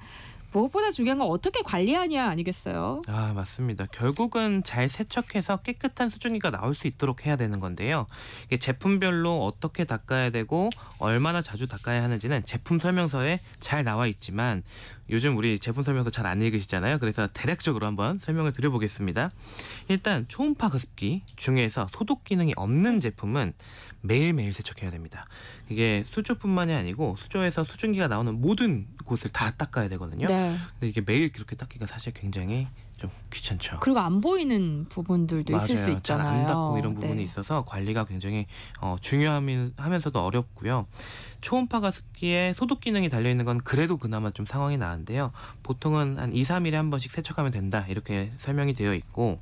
무엇보다 중요한 건 어떻게 관리하냐 아니겠어요? 맞습니다. 결국은 잘 세척해서 깨끗한 수증기가 나올 수 있도록 해야 되는 건데요. 이게 제품별로 어떻게 닦아야 되고 얼마나 자주 닦아야 하는지는 제품 설명서에 잘 나와 있지만 요즘 우리 제품 설명서 잘 안 읽으시잖아요. 그래서 대략적으로 한번 설명을 드려보겠습니다. 일단 초음파 가습기 중에서 소독 기능이 없는 제품은 매일매일 세척해야 됩니다. 이게 수조뿐만이 아니고 수조에서 수증기가 나오는 모든 곳을 다 닦아야 되거든요. 근데 이게 매일 그렇게 닦기가 사실 굉장히 좀 귀찮죠. 그리고 안 보이는 부분들도 있을 수 있잖아요. 잘 안 닦고 이런 부분이 있어서 관리가 굉장히 중요하면서도 어렵고요. 초음파 가습기에 소독 기능이 달려있는 건 그래도 그나마 좀 상황이 나은데요. 보통은 한 2, 3일에 한 번씩 세척하면 된다 이렇게 설명이 되어 있고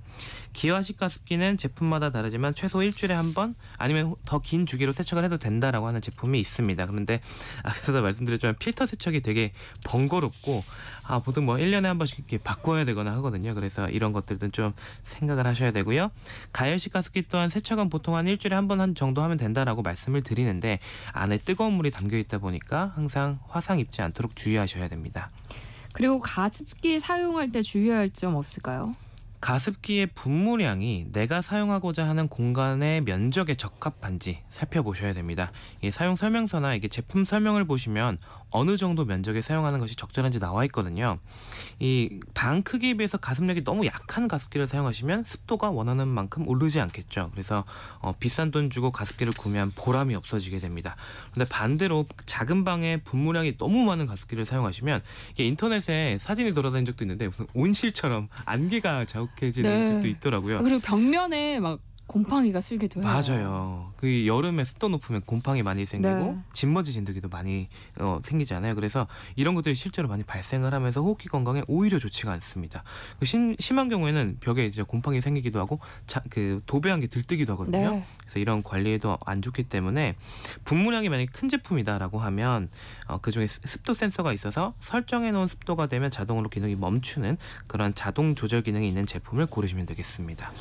기화식 가습기는 제품마다 다르지만 최소 일주일에 한 번 아니면 더 긴 주기로 세척을 해도 된다라고 하는 제품이 있습니다. 그런데 앞에서도 말씀드렸지만 필터 세척이 되게 번거롭고 보통 1년에 한 번씩 이렇게 바꿔야 되거나 하거든요. 그래서 이런 것들은 좀 생각을 하셔야 되고요. 가열식 가습기 또한 세척은 보통 한 일주일에 한 번 정도 하면 된다라고 말씀을 드리는데 안에 뜨거운 물이 담겨 있다 보니까 항상 화상 입지 않도록 주의하셔야 됩니다. 그리고 가습기 사용할 때 주의할 점 없을까요? 가습기의 분무량이 내가 사용하고자 하는 공간의 면적에 적합한지 살펴보셔야 됩니다. 이 사용 설명서나 이게 제품 설명을 보시면 어느 정도 면적에 사용하는 것이 적절한지 나와 있거든요. 이 방 크기에 비해서 가습력이 너무 약한 가습기를 사용하시면 습도가 원하는 만큼 오르지 않겠죠. 그래서 비싼 돈 주고 가습기를 구매한 보람이 없어지게 됩니다. 그런데 반대로 작은 방에 분무량이 너무 많은 가습기를 사용하시면 이게 인터넷에 사진이 돌아다닌 적도 있는데 무슨 온실처럼 안개가 자욱해지는 집도 있더라고요. 그리고 벽면에 막 곰팡이가 쓸기도 해요. 맞아요. 그 여름에 습도 높으면 곰팡이 많이 생기고 진먼지 진드기도 많이 생기잖아요. 그래서 이런 것들이 실제로 많이 발생을 하면서 호흡기 건강에 오히려 좋지가 않습니다. 심한 경우에는 벽에 이제 곰팡이 생기기도 하고 그 도배한 게 들뜨기도 하거든요. 그래서 이런 관리에도 안 좋기 때문에 분무량이 만약에 큰 제품이다라고 하면 그중에 습도 센서가 있어서 설정해 놓은 습도가 되면 자동으로 기능이 멈추는 그런 자동 조절 기능이 있는 제품을 고르시면 되겠습니다.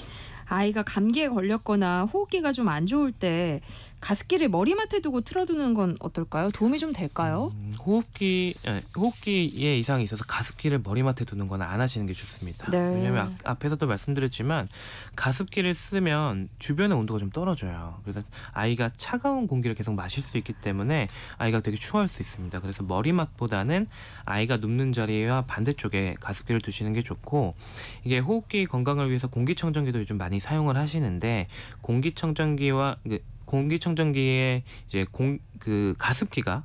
아이가 감기에 걸렸거나 호흡기가 좀 안 좋을 때 가습기를 머리맡에 두고 틀어두는 건 어떨까요? 도움이 좀 될까요? 호흡기에 이상이 있어서 가습기를 머리맡에 두는 건 안 하시는 게 좋습니다. 왜냐하면 앞에서도 말씀드렸지만 가습기를 쓰면 주변의 온도가 좀 떨어져요. 그래서 아이가 차가운 공기를 계속 마실 수 있기 때문에 아이가 되게 추워할 수 있습니다. 그래서 머리맡보다는 아이가 눕는 자리와 반대쪽에 가습기를 두시는 게 좋고 이게 호흡기 건강을 위해서 공기청정기도 요즘 많이 사용을 하시는데 공기청정기에 이제 가습기가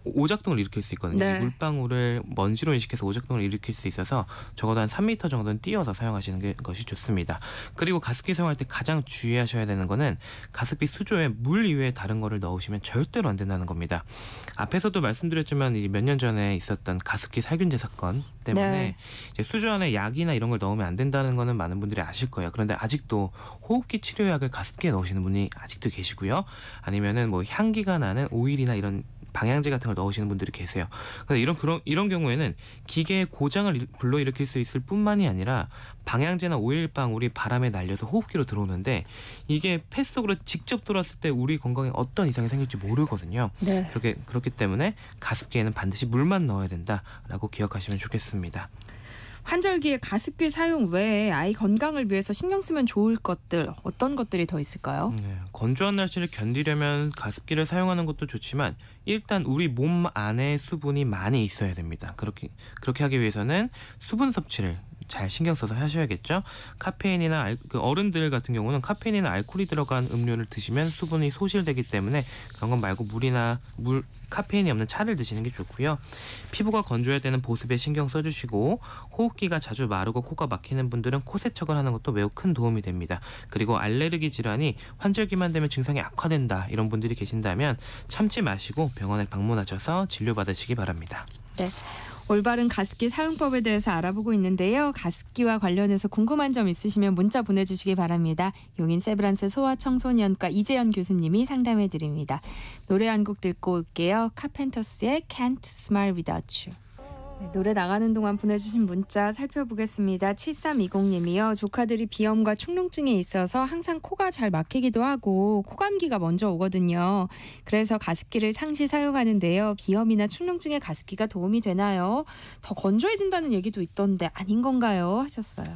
오작동을 일으킬 수 있거든요. 네. 이 물방울을 먼지로 인식해서 오작동을 일으킬 수 있어서 적어도 한 3m 정도는 띄워서 사용하시는 것이 좋습니다. 그리고 가습기 사용할 때 가장 주의하셔야 되는 거는 가습기 수조에 물 이외에 다른 거를 넣으시면 절대로 안 된다는 겁니다. 앞에서도 말씀드렸지만 몇 년 전에 있었던 가습기 살균제 사건 때문에 네. 이제 수조 안에 약이나 이런 걸 넣으면 안 된다는 거는 많은 분들이 아실 거예요. 그런데 아직도 호흡기 치료약을 가습기에 넣으시는 분이 아직도 계시고요. 아니면은 뭐 향기가 나는 오일이나 이런 방향제 같은 걸 넣으시는 분들이 계세요. 근데 이런 경우에는 기계의 고장을 불러일으킬 수 있을 뿐만이 아니라 방향제나 오일 방울이 바람에 날려서 호흡기로 들어오는데 이게 폐 속으로 직접 들어왔을 때 우리 건강에 어떤 이상이 생길지 모르거든요. 네. 그렇기 때문에 가습기에는 반드시 물만 넣어야 된다라고 기억하시면 좋겠습니다. 환절기에 가습기 사용 외에 아이 건강을 위해서 신경 쓰면 좋을 것들 어떤 것들이 더 있을까요? 네, 건조한 날씨를 견디려면 가습기를 사용하는 것도 좋지만 일단 우리 몸 안에 수분이 많이 있어야 됩니다. 그렇게 하기 위해서는 수분 섭취를 잘 신경 써서 하셔야겠죠. 카페인이나 어른들 같은 경우는 카페인이나 알코올이 들어간 음료를 드시면 수분이 소실되기 때문에 그런 건 말고 카페인이 없는 차를 드시는 게 좋고요. 피부가 건조할 때는 보습에 신경 써주시고 호흡기가 자주 마르고 코가 막히는 분들은 코 세척을 하는 것도 매우 큰 도움이 됩니다. 그리고 알레르기 질환이 환절기만 되면 증상이 악화된다 이런 분들이 계신다면 참지 마시고 병원에 방문하셔서 진료받으시기 바랍니다. 네. 올바른 가습기 사용법에 대해서 알아보고 있는데요. 가습기와 관련해서 궁금한 점 있으시면 문자 보내주시기 바랍니다. 용인 세브란스 소아청소년과 이재현 교수님이 상담해 드립니다. 노래 한 곡 듣고 올게요. 카펜터스의 Can't Smile Without You. 네, 노래 나가는 동안 보내주신 문자 살펴보겠습니다. 7320님이요. 조카들이 비염과 축농증이 있어서 항상 코가 잘 막히기도 하고 코감기가 먼저 오거든요. 그래서 가습기를 상시 사용하는데요. 비염이나 축농증에 가습기가 도움이 되나요? 더 건조해진다는 얘기도 있던데 아닌 건가요? 하셨어요.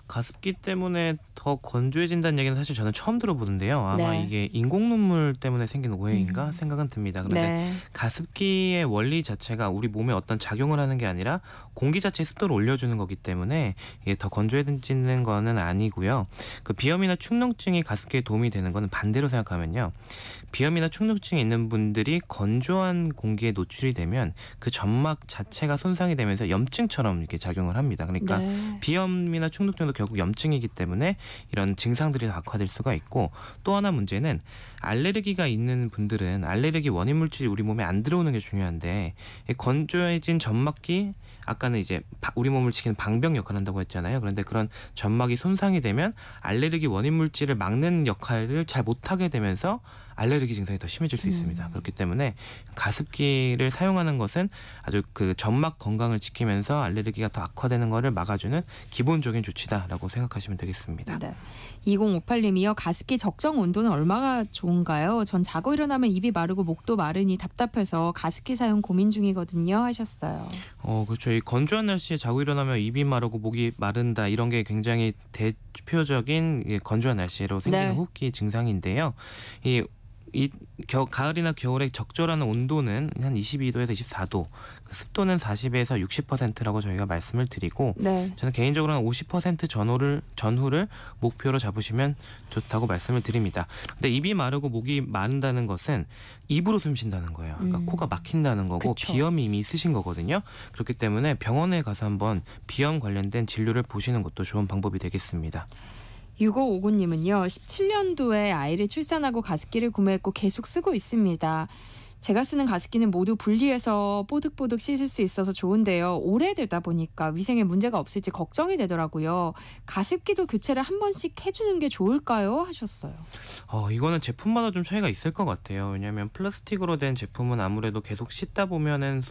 가습기 때문에 더 건조해진다는 얘기는 사실 저는 처음 들어보는데요. 아마 네. 이게 인공 눈물 때문에 생긴 오해인가 생각은 듭니다. 그런데 네. 가습기의 원리 자체가 우리 몸에 어떤 작용을 하는 게 아니라 공기 자체의 습도를 올려주는 거기 때문에 이게 더 건조해지는 거는 아니고요. 그 비염이나 축농증이 가습기에 도움이 되는 거는 반대로 생각하면요. 비염이나 축농증이 있는 분들이 건조한 공기에 노출이 되면 그 점막 자체가 손상이 되면서 염증처럼 이렇게 작용을 합니다. 그러니까 네. 비염이나 축농증도 결국 염증이기 때문에 이런 증상들이 악화될 수가 있고 또 하나 문제는 알레르기가 있는 분들은 알레르기 원인 물질이 우리 몸에 안 들어오는 게 중요한데 건조해진 점막이 아까는 이제 우리 몸을 지키는 방벽 역할을 한다고 했잖아요. 그런데 그런 점막이 손상이 되면 알레르기 원인 물질을 막는 역할을 잘 못하게 되면서 알레르기 증상이 더 심해질 수 있습니다. 그렇기 때문에 가습기를 사용하는 것은 아주 그 점막 건강을 지키면서 알레르기가 더 악화되는 것을 막아주는 기본적인 조치다라고 생각하시면 되겠습니다. 네. 2058님이요. 가습기 적정 온도는 얼마가 좋은가요? 전 자고 일어나면 입이 마르고 목도 마르니 답답해서 가습기 사용 고민 중이거든요. 하셨어요. 그렇죠. 이 건조한 날씨에 자고 일어나면 입이 마르고 목이 마른다 이런 게 굉장히 대표적인 건조한 날씨로 생기는 네. 호흡기 증상인데요. 가을이나 겨울에 적절한 온도는 한 22도에서 24도, 습도는 40에서 60%라고 저희가 말씀을 드리고 네. 저는 개인적으로 한 50% 전후를 목표로 잡으시면 좋다고 말씀을 드립니다. 근데 입이 마르고 목이 마른다는 것은 입으로 숨 쉰다는 거예요. 그러니까 코가 막힌다는 거고 그쵸. 비염이 이미 있으신 거거든요. 그렇기 때문에 병원에 가서 한번 비염 관련된 진료를 보시는 것도 좋은 방법이 되겠습니다. 6559님은요. 17년도에 아이를 출산하고 가습기를 구매했고 계속 쓰고 있습니다. 제가 쓰는 가습기는 모두 분리해서 뽀득뽀득 씻을 수 있어서 좋은데요. 오래되다 보니까 위생에 문제가 없을지 걱정이 되더라고요. 가습기도 교체를 한 번씩 해주는 게 좋을까요? 하셨어요. 이거는 제품마다 좀 차이가 있을 것 같아요. 왜냐하면 플라스틱으로 된 제품은 아무래도 계속 씻다 보면은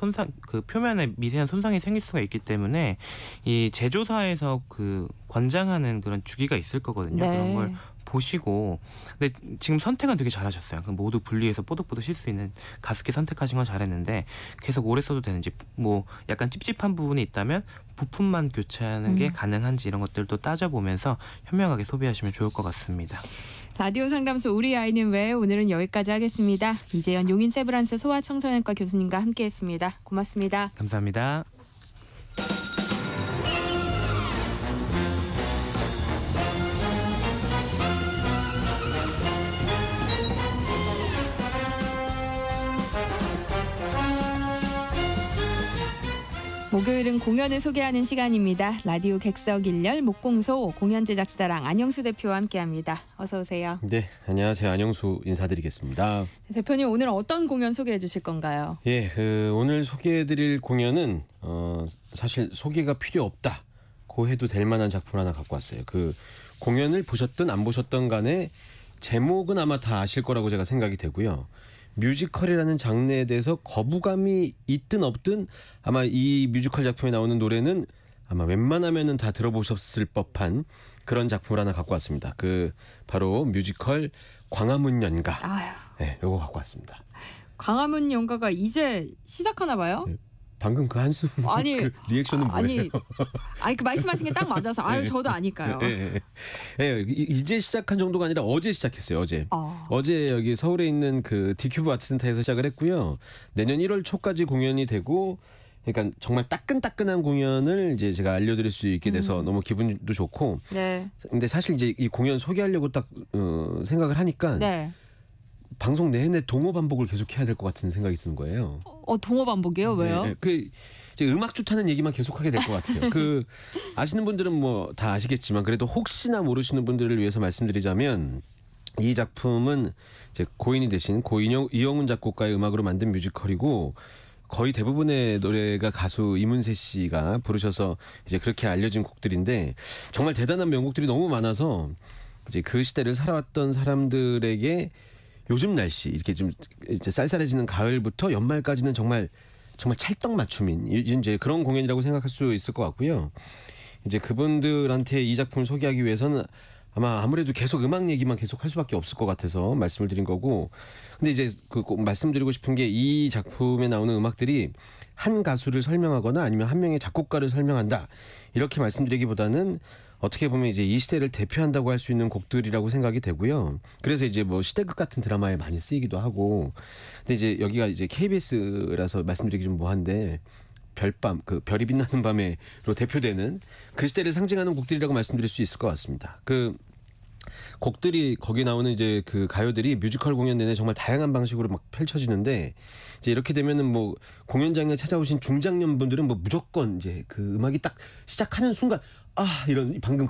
그 표면에 미세한 손상이 생길 수가 있기 때문에 이 제조사에서 그 권장하는 그런 주기가 있을 거거든요. 네. 그런 걸 보시고 근데 지금 선택은 되게 잘하셨어요. 모두 분리해서 뽀득뽀득 쉴 수 있는 가습기 선택하신 건 잘했는데 계속 오래 써도 되는지 뭐 약간 찝찝한 부분이 있다면 부품만 교체하는 게 가능한지 이런 것들도 따져보면서 현명하게 소비하시면 좋을 것 같습니다. 라디오 상담소 우리 아이는 왜 오늘은 여기까지 하겠습니다. 이재현 용인 세브란스 소아청소년과 교수님과 함께했습니다. 고맙습니다. 감사합니다. 목요일은 공연을 소개하는 시간입니다. 라디오 객석 일열 목공소 공연 제작사랑 안영수 대표와 함께합니다. 어서 오세요. 네, 안녕하세요. 안영수 인사드리겠습니다. 대표님 오늘 어떤 공연 소개해 주실 건가요? 예, 오늘 소개해드릴 공연은 사실 소개가 필요 없다고 해도 될 만한 작품 하나 갖고 왔어요. 그 공연을 보셨든 안 보셨든 간에 제목은 아마 다 아실 거라고 제가 생각이 되고요. 뮤지컬이라는 장르에 대해서 거부감이 있든 없든 아마 이 뮤지컬 작품에 나오는 노래는 아마 웬만하면은 다 들어보셨을 법한 그런 작품을 하나 갖고 왔습니다. 그 바로 뮤지컬 광화문 연가. 네, 요거 갖고 왔습니다. 광화문 연가가 이제 시작하나 봐요? 네. 방금 그 한숨 아니 그 리액션은 뭐예요? 아니 그 말씀하신 게 딱 맞아서 저도 아니까요. 이제 시작한 정도가 아니라 어제 시작했어요. 어제 여기 서울에 있는 그 디큐브 아트센터에서 시작을 했고요. 내년 1월 초까지 공연이 되고, 그러니까 정말 따끈따끈한 공연을 이제 제가 알려드릴 수 있게 돼서 너무 기분도 좋고. 네. 근데 사실 이제 이 공연 소개하려고 딱 생각을 하니까. 네. 방송 내내 동호 반복을 계속 해야 될 것 같은 생각이 드는 거예요. 동호 반복이요? 왜요? 네, 그 이제 음악 좋다는 얘기만 계속하게 될 것 같아요. 그 아시는 분들은 뭐 다 아시겠지만 그래도 혹시나 모르시는 분들을 위해서 말씀드리자면 이 작품은 이제 고인이 되신 이영훈 작곡가의 음악으로 만든 뮤지컬이고 거의 대부분의 노래가 가수 이문세 씨가 부르셔서 이제 그렇게 알려진 곡들인데 정말 대단한 명곡들이 너무 많아서 이제 그 시대를 살아왔던 사람들에게 요즘 날씨 이렇게 좀 이제 쌀쌀해지는 가을부터 연말까지는 정말 찰떡 맞춤인 이제 그런 공연이라고 생각할 수 있을 것 같고요. 이제 그분들한테 이 작품을 소개하기 위해서는 아무래도 계속 음악 얘기만 계속 할 수밖에 없을 것 같아서 말씀을 드린 거고. 근데 이제 꼭 말씀드리고 싶은 게 이 작품에 나오는 음악들이 한 가수를 설명하거나 아니면 한 명의 작곡가를 설명한다 이렇게 말씀드리기보다는 어떻게 보면 이제 이 시대를 대표한다고 할 수 있는 곡들이라고 생각이 되고요. 그래서 이제 뭐 시대극 같은 드라마에 많이 쓰이기도 하고. 근데 이제 여기가 이제 KBS라서 말씀드리기 좀 뭐한데 별밤, 그 별이 빛나는 밤에로 대표되는 그 시대를 상징하는 곡들이라고 말씀드릴 수 있을 것 같습니다. 그 곡들이 거기 나오는 이제 그 가요들이 뮤지컬 공연 내내 정말 다양한 방식으로 막 펼쳐지는데 이제 이렇게 되면은 뭐 공연장에 찾아오신 중장년 분들은 뭐 무조건 이제 그 음악이 딱 시작하는 순간 이런 방금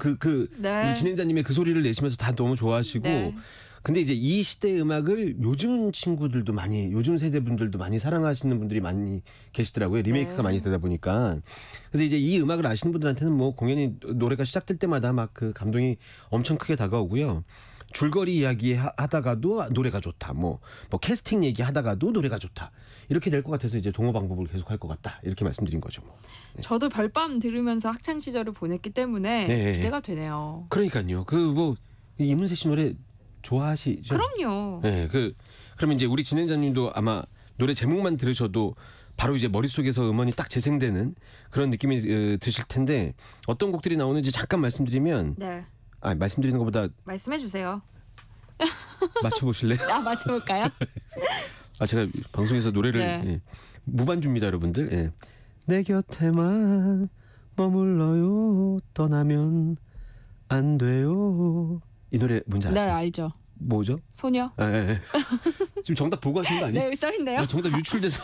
네. 우리 진행자님의 그 소리를 내시면서 다 너무 좋아하시고. 네. 근데 이제 이 시대의 음악을 요즘 친구들도 요즘 세대 분들도 많이 사랑하시는 분들이 많이 계시더라고요. 리메이크가 많이 되다 보니까. 그래서 이제 이 음악을 아시는 분들한테는 뭐 공연이 노래가 시작될 때마다 막 그 감동이 엄청 크게 다가오고요. 줄거리 이야기 하다가도 노래가 좋다. 뭐 캐스팅 얘기 하다가도 노래가 좋다. 이렇게 될 것 같아서 이제 동호 방법을 계속 할 것 같다. 이렇게 말씀드린 거죠. 뭐. 네. 저도 별밤 들으면서 학창 시절을 보냈기 때문에 기대가 되네요. 그러니까요. 그 뭐 이문세 씨 노래 좋아하시죠? 그럼요. 네, 그러면 이제 우리 진행자님도 아마 노래 제목만 들으셔도 바로 이제 머릿속에서 음원이 딱 재생되는 그런 느낌이 드실 텐데 어떤 곡들이 나오는지 잠깐 말씀드리면 말씀드리는 것보다 말씀해 주세요. 맞춰보실래요? 맞춰볼까요? 제가 방송에서 노래를 무반주입니다, 여러분들. 예. 내 곁에만 머물러요. 떠나면 안 돼요. 이 노래 뭔지 아세요? 네, 알죠. 뭐죠? 소녀? 네. 지금 정답 보고 하신 거 아니에요? 네, 써있네요. 정답 유출돼서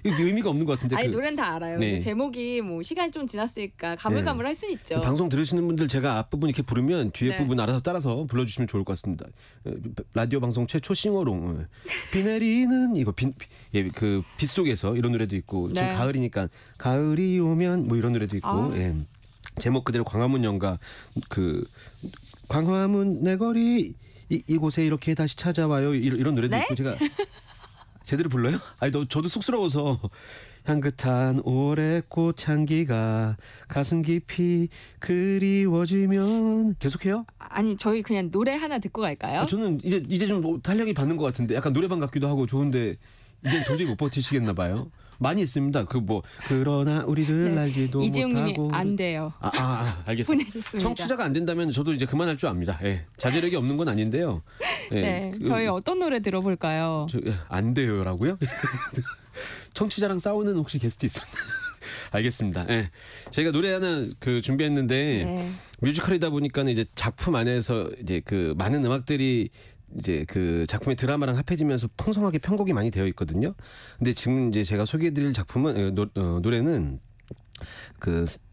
의미가 없는 것 같은데. 아니, 노래는 다 알아요. 근데 제목이 뭐 시간이 좀 지났으니까 가물가물할 수 있죠. 방송 들으시는 분들 제가 앞부분 이렇게 부르면 뒤에 부분 알아서 따라서 불러주시면 좋을 것 같습니다. 라디오 방송 최초 싱어롱. 비 내리는 이거 그 빗속에서 이런 노래도 있고 지금 가을이니까 가을이 오면 뭐 이런 노래도 있고 제목 그대로 광화문 연가 그 광화문 내 거리 이곳에 이렇게 다시 찾아와요 이런 노래도 있고 제가 제대로 불러요? 저도 쑥스러워서 향긋한 올해 꽃향기가 가슴 깊이 그리워지면 계속해요? 아니 저희 그냥 노래 하나 듣고 갈까요? 저는 이제 좀 탄력이 받는 것 같은데 약간 노래방 같기도 하고 좋은데 이제 도저히 못 버티시겠나 봐요. 많이 있습니다. 그러나 우리들 알지도 이지용님이 못하고 안 돼요. 알겠습니다. 보내셨습니다. 청취자가 안 된다면 저도 이제 그만할 줄 압니다. 자제력이 없는 건 아닌데요. 저희 어떤 노래 들어볼까요? 안 돼요라고요? 청취자랑 싸우는 혹시 게스트 있었나요? 알겠습니다. 저희가 노래 하나 준비했는데 뮤지컬이다 보니까 이제 작품 안에서 이제 그 많은 음악들이 이제 그 작품의 드라마랑 합해지면서 풍성하게 편곡이 많이 되어 있거든요. 근데 지금 이제 제가 소개해드릴 작품은 노래는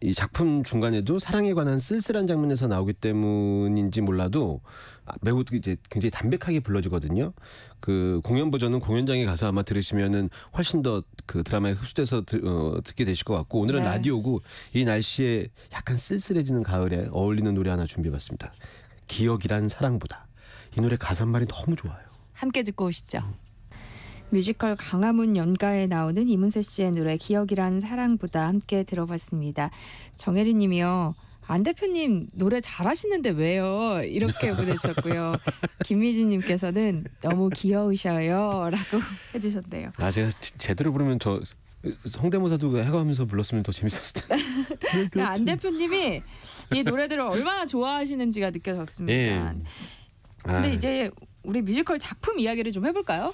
이 작품 중간에도 사랑에 관한 쓸쓸한 장면에서 나오기 때문인지 몰라도 매우 이제 굉장히 담백하게 불러지거든요. 그 공연 버전은 공연장에 가서 아마 들으시면은 훨씬 더 그 드라마에 흡수돼서 듣게 되실 것 같고, 오늘은 라디오고 이 날씨에 약간 쓸쓸해지는 가을에 어울리는 노래 하나 준비해봤습니다. 기억이란 사랑보다. 이 노래 가사말이 너무 좋아요. 함께 듣고 오시죠. 뮤지컬 광화문 연가에 나오는 이문세 씨의 노래 기억이란 사랑보다 함께 들어봤습니다. 정혜리 님이요. 안 대표님 노래 잘하시는데 왜요? 이렇게 보내주셨고요. 김미진 님께서는 너무 귀여우셔요 라고 해주셨네요. 제가 제대로 부르면 저 성대모사도 해가면서 불렀으면 더 재밌었을 텐데. 안 대표님이 이 노래들을 얼마나 좋아하시는지가 느껴졌습니다. 근데 이제 우리 뮤지컬 작품 이야기를 좀 해볼까요?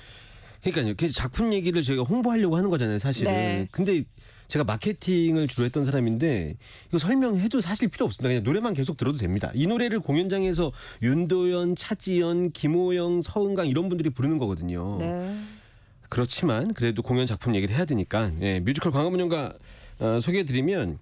그러니까요. 그 작품 얘기를 저희가 홍보하려고 하는 거잖아요, 사실은. 네. 근데 제가 마케팅을 주로 했던 사람인데 이거 설명해도 사실 필요 없습니다. 그냥 노래만 계속 들어도 됩니다. 이 노래를 공연장에서 윤도현, 차지연, 김호영, 서은강 이런 분들이 부르는 거거든요. 네. 그렇지만 그래도 공연 작품 얘기를 해야 되니까 뮤지컬 광화문 연가 소개해드리면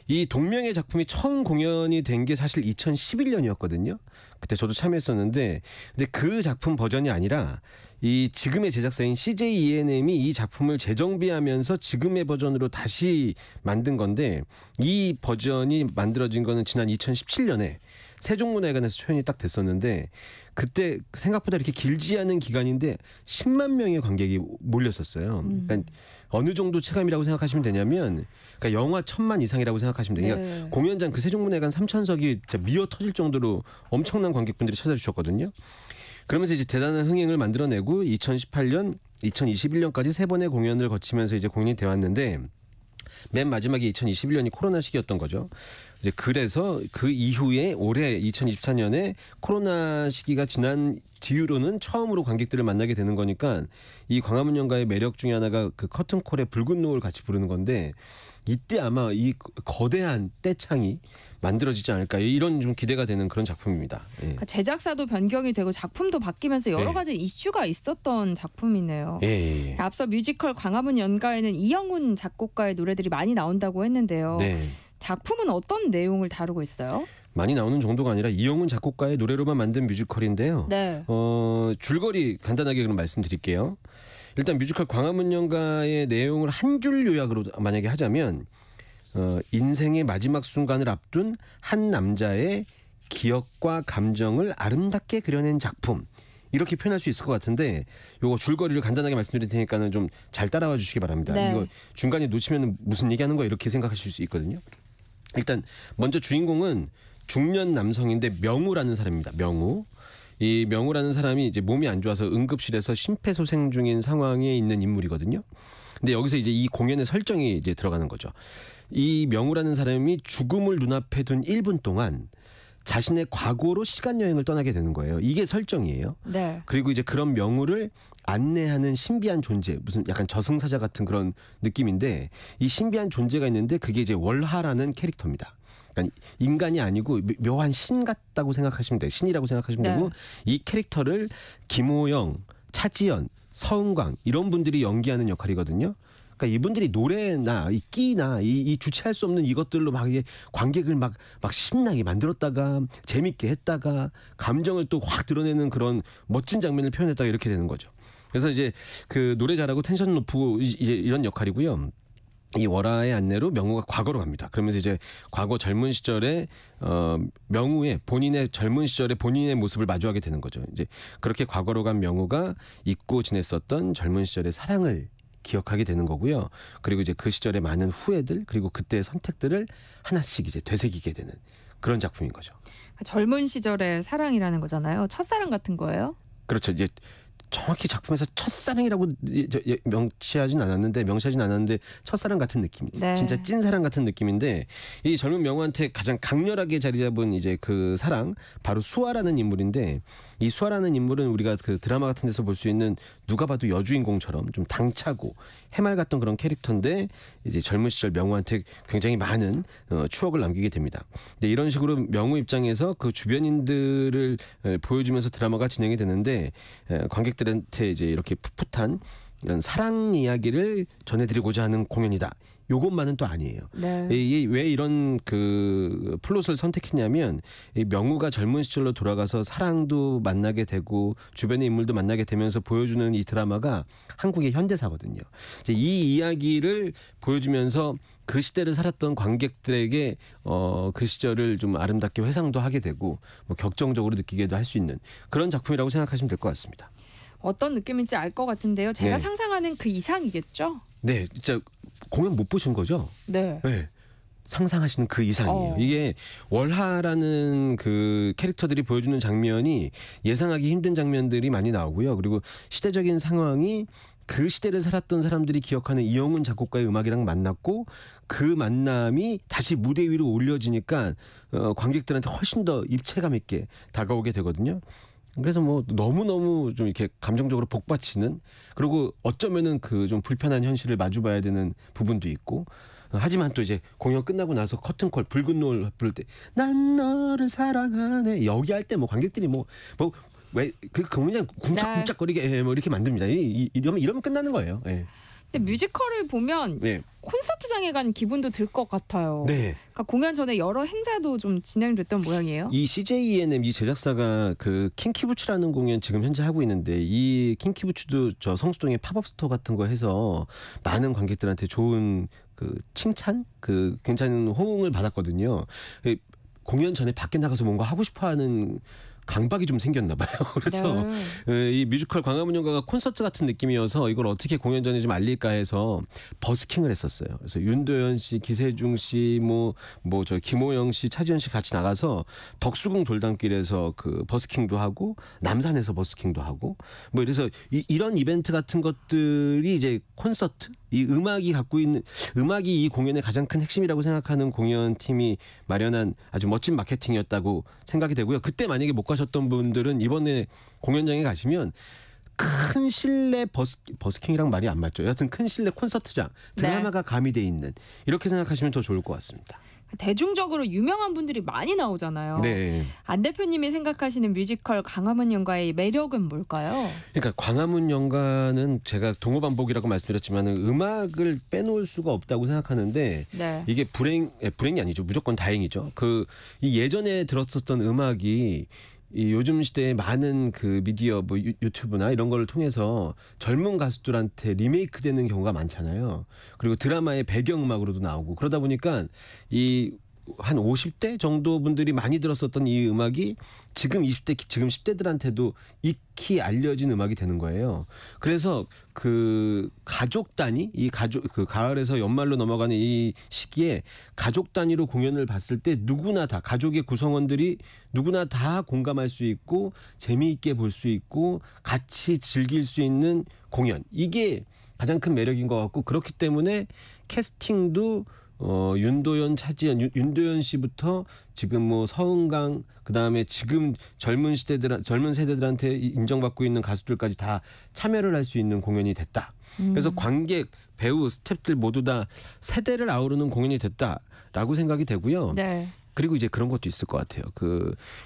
이 동명의 작품이 처음 공연이 된 게 사실 2011년이었거든요. 그때 저도 참여했었는데 근데 그 작품 버전이 아니라 이 지금의 제작사인 CJ ENM이 이 작품을 재정비하면서 지금의 버전으로 다시 만든 건데 이 버전이 만들어진 거는 지난 2017년에 세종문화회관에서 초연이 딱 됐었는데 그때 생각보다 이렇게 길지 않은 기간인데 10만 명의 관객이 몰렸었어요. 그러니까 어느 정도 체감이라고 생각하시면 되냐면 그러니까 영화 1000만 이상이라고 생각하시면 돼요. 그러니까 공연장 그 세종문화회관 3000석이 진짜 미어 터질 정도로 엄청난 관객분들이 찾아주셨거든요. 그러면서 이제 대단한 흥행을 만들어내고 2018년, 2021년까지 세 번의 공연을 거치면서 이제 공연이 되어 왔는데 맨 마지막에 2021년이 코로나 시기였던 거죠. 이제 그래서 그 이후에 올해 2024년에 코로나 시기가 지난 뒤로는 처음으로 관객들을 만나게 되는 거니까 이 광화문 연가의 매력 중에 하나가 그 커튼콜의 붉은 노을 같이 부르는 건데 이때 아마 이 거대한 떼창이 만들어지지 않을까 이런 좀 기대가 되는 그런 작품입니다. 그러니까 제작사도 변경이 되고 작품도 바뀌면서 여러 가지 이슈가 있었던 작품이네요. 앞서 뮤지컬 광화문 연가에는 이영훈 작곡가의 노래들이 많이 나온다고 했는데요. 작품은 어떤 내용을 다루고 있어요? 많이 나오는 정도가 아니라 이영훈 작곡가의 노래로만 만든 뮤지컬인데요. 줄거리 간단하게 그럼 말씀드릴게요. 일단 뮤지컬 광화문 연가의 내용을 한 줄 요약으로 만약에 하자면 인생의 마지막 순간을 앞둔 한 남자의 기억과 감정을 아름답게 그려낸 작품 이렇게 표현할 수 있을 것 같은데 요거 줄거리를 간단하게 말씀드릴 테니까는 좀 잘 따라와 주시기 바랍니다. 이거 중간에 놓치면 무슨 얘기하는 거야 이렇게 생각하실 수 있거든요. 일단 먼저 주인공은 중년 남성인데 명우라는 사람입니다. 명우. 이 명우라는 사람이 이제 몸이 안 좋아서 응급실에서 심폐소생 중인 상황에 있는 인물이거든요. 근데 여기서 이제 이 공연의 설정이 이제 들어가는 거죠. 이 명우라는 사람이 죽음을 눈앞에 둔 1분 동안 자신의 과거로 시간 여행을 떠나게 되는 거예요. 이게 설정이에요. 그리고 이제 그런 명우를 안내하는 신비한 존재, 무슨 약간 저승사자 같은 그런 느낌인데 이 신비한 존재가 있는데 그게 이제 월하라는 캐릭터입니다. 그러니까 인간이 아니고 묘한 신 같다고 생각하시면 돼요. 신이라고 생각하시면 되고 이 캐릭터를 김호영, 차지연, 서은광 이런 분들이 연기하는 역할이거든요. 그러니까 이분들이 노래나 이 끼나 이 주체할 수 없는 이것들로 막 관객을 막 신나게 만들었다가 재밌게 했다가 감정을 또 확 드러내는 그런 멋진 장면을 표현했다가 이렇게 되는 거죠. 그래서 이제 그 노래 잘하고 텐션 높고 이제 이런 역할이고요. 이 월하의 안내로 명우가 과거로 갑니다. 그러면서 이제 과거 젊은 시절에 명우의 본인의 젊은 시절에 본인의 모습을 마주하게 되는 거죠. 이제 그렇게 과거로 간 명우가 잊고 지냈었던 젊은 시절의 사랑을 기억하게 되는 거고요. 그리고 이제 그 시절의 많은 후회들 그리고 그때의 선택들을 하나씩 이제 되새기게 되는 그런 작품인 거죠. 젊은 시절의 사랑이라는 거잖아요. 첫사랑 같은 거예요? 그렇죠. 이제 정확히 작품에서 첫사랑이라고 명시하진 않았는데 첫사랑 같은 느낌. 진짜 찐사랑 같은 느낌인데 이 젊은 명우한테 가장 강렬하게 자리 잡은 이제 그 사랑 바로 수아라는 인물인데 이 수아라는 인물은 우리가 그 드라마 같은 데서 볼 수 있는 누가 봐도 여주인공처럼 좀 당차고 해말 같던 그런 캐릭터인데 이제 젊은 시절 명우한테 굉장히 많은 추억을 남기게 됩니다. 근데 이런 식으로 명우 입장에서 그 주변인들을 보여주면서 드라마가 진행이 되는데 관객들한테 이제 이렇게 풋풋한 이런 사랑 이야기를 전해드리고자 하는 공연이다. 요것만은 또 아니에요. 네. 이게 왜 이런 그 플롯을 선택했냐면 이 명우가 젊은 시절로 돌아가서 사랑도 만나게 되고 주변의 인물도 만나게 되면서 보여주는 이 드라마가 한국의 현대사거든요. 이제 이 이야기를 보여주면서 그 시대를 살았던 관객들에게 그 시절을 좀 아름답게 회상도 하게 되고 뭐 격정적으로 느끼게도 할 수 있는 그런 작품이라고 생각하시면 될 것 같습니다. 어떤 느낌인지 알 것 같은데요. 제가 네. 상상하는 그 이상이겠죠? 네, 진짜 공연 못 보신 거죠? 네. 네. 상상하시는 그 이상이에요. 이게 월하라는 그 캐릭터들이 보여주는 장면이 예상하기 힘든 장면들이 많이 나오고요. 그리고 시대적인 상황이 그 시대를 살았던 사람들이 기억하는 이영훈 작곡가의 음악이랑 만났고 그 만남이 다시 무대 위로 올려지니까 관객들한테 훨씬 더 입체감 있게 다가오게 되거든요. 그래서 뭐 너무너무 좀 이렇게 감정적으로 복받치는 그리고 어쩌면은 그 좀 불편한 현실을 마주봐야 되는 부분도 있고 하지만 또 이제 공연 끝나고 나서 커튼콜 붉은 노을 부를 때 난 너를 사랑하네 여기 할 때 뭐 관객들이 왜 그 공연 쿵짝쿵짝거리게 뭐 이렇게 만듭니다. 이러면 끝나는 거예요. 예. 근데 뮤지컬을 보면 네. 콘서트장에 간 기분도 들 것 같아요. 네. 그러니까 공연 전에 여러 행사도 좀 진행됐던 모양이에요. 이 CJ ENM 이 제작사가 그 킹키부츠라는 공연 지금 현재 하고 있는데 이 킹키부츠도 저 성수동에 팝업 스토어 같은 거 해서 많은 관객들한테 좋은 그 칭찬, 그 괜찮은 호응을 받았거든요. 공연 전에 밖에 나가서 뭔가 하고 싶어하는 강박이 좀 생겼나 봐요. 그래서 이 뮤지컬 광화문 연가가 콘서트 같은 느낌이어서 이걸 어떻게 공연 전에 좀 알릴까 해서 버스킹을 했었어요. 그래서 윤도현 씨, 기세중 씨, 저 김호영 씨, 차지현 씨 같이 나가서 덕수궁 돌담길에서 그 버스킹도 하고 남산에서 버스킹도 하고 뭐 그래서 이런 이벤트 같은 것들이 이제 콘서트 이 음악이 갖고 있는 음악이 이 공연의 가장 큰 핵심이라고 생각하는 공연팀이 마련한 아주 멋진 마케팅이었다고 생각이 되고요. 그때 만약에 못 가셨던 분들은 이번에 공연장에 가시면 큰 실내 버스킹이랑 말이 안 맞죠. 여하튼 큰 실내 콘서트장 드라마가 가미돼 있는 이렇게 생각하시면 더 좋을 것 같습니다. 대중적으로 유명한 분들이 많이 나오잖아요. 네. 안 대표님이 생각하시는 뮤지컬 광화문 연가의 매력은 뭘까요? 그러니까 광화문 연가는 제가 동호반복이라고 말씀드렸지만 음악을 빼놓을 수가 없다고 생각하는데 네. 이게 불행이 아니죠. 무조건 다행이죠. 이 예전에 들었었던 음악이 이 요즘 시대에 많은 그 미디어 뭐 유튜브나 이런 거를 통해서 젊은 가수들한테 리메이크되는 경우가 많잖아요. 그리고 드라마의 배경음악으로도 나오고 그러다 보니까 이 한 50대 정도 분들이 많이 들었었던 이 음악이 지금 20대, 지금 10대들한테도 익히 알려진 음악이 되는 거예요. 그래서 그 가족 단위, 그 가을에서 연말로 넘어가는 이 시기에 가족 단위로 공연을 봤을 때 누구나 다 가족의 구성원들이 누구나 다 공감할 수 있고 재미있게 볼 수 있고 같이 즐길 수 있는 공연. 이게 가장 큰 매력인 것 같고 그렇기 때문에 캐스팅도 윤도현, 차지현, 윤도현 씨부터 지금 뭐 서은강 그다음에 지금 젊은 세대들한테 인정받고 있는 가수들까지 다 참여를 할 수 있는 공연이 됐다. 그래서 관객, 배우, 스태프들 모두 다 세대를 아우르는 공연이 됐다라고 생각이 되고요. 네. 그리고 이제 그런 것도 있을 것 같아요.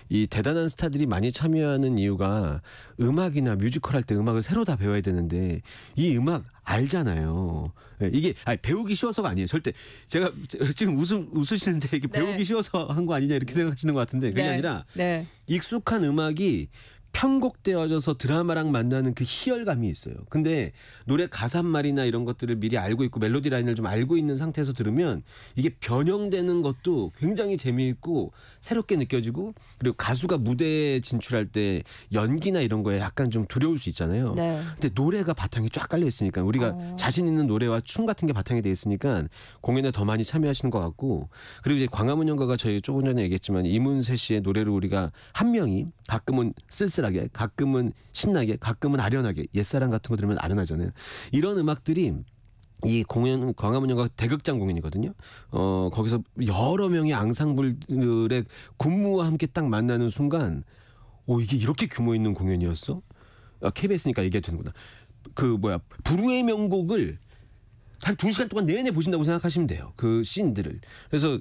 이 대단한 스타들이 많이 참여하는 이유가 음악이나 뮤지컬 할 때 음악을 새로 다 배워야 되는데 이 음악 알잖아요. 이게 배우기 쉬워서가 아니에요. 절대 제가 지금 웃으시는데 이게 배우기 쉬워서 한 거 아니냐 이렇게 생각하시는 것 같은데 그게 아니라 익숙한 음악이 편곡되어져서 드라마랑 만나는 그 희열감이 있어요. 근데 노래 가사말이나 이런 것들을 미리 알고 있고 멜로디 라인을 좀 알고 있는 상태에서 들으면 이게 변형되는 것도 굉장히 재미있고 새롭게 느껴지고 그리고 가수가 무대에 진출할 때 연기나 이런 거에 약간 좀 두려울 수 있잖아요. 네. 근데 노래가 바탕이 쫙 깔려 있으니까 우리가 자신 있는 노래와 춤 같은 게 바탕이 돼 있으니까 공연에 더 많이 참여하시는 것 같고 그리고 이제 광화문 연가가 저희 조금 전에 얘기했지만 이문세 씨의 노래를 우리가 한 명이 가끔은 쓸쓸하게 가끔은 신나게 가끔은 아련하게 옛사랑 같은 거 들으면 아련하잖아요. 이런 음악들이 이 공연 광화문 연가 대극장 공연이거든요. 거기서 여러 명의 앙상블의 군무와 함께 딱 만나는 순간 이게 이렇게 규모 있는 공연이었어? KBS니까 얘기해도 되는구나. 불후의 명곡을 한 2시간 동안 내내 보신다고 생각하시면 돼요. 그 씬들을. 그래서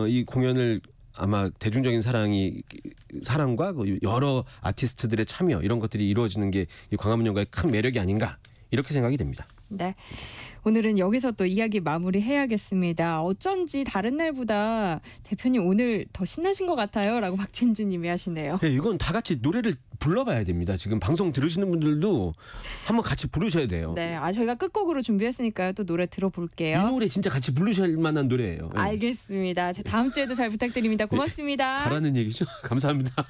이 공연을 아마 대중적인 사랑과 여러 아티스트들의 참여 이런 것들이 이루어지는 게 이 광화문 연가의 큰 매력이 아닌가 이렇게 생각이 됩니다. 네. 오늘은 여기서 또 이야기 마무리해야겠습니다. 어쩐지 다른 날보다 대표님 오늘 더 신나신 것 같아요. 라고 박진주 님이 하시네요. 네, 이건 다 같이 노래를 불러봐야 됩니다. 지금 방송 들으시는 분들도 한번 같이 부르셔야 돼요. 네, 저희가 끝곡으로 준비했으니까요. 또 노래 들어볼게요. 이 노래 진짜 같이 부르실 만한 노래예요. 네. 알겠습니다. 다음 주에도 잘 부탁드립니다. 고맙습니다. 네, 가라는 얘기죠. 감사합니다.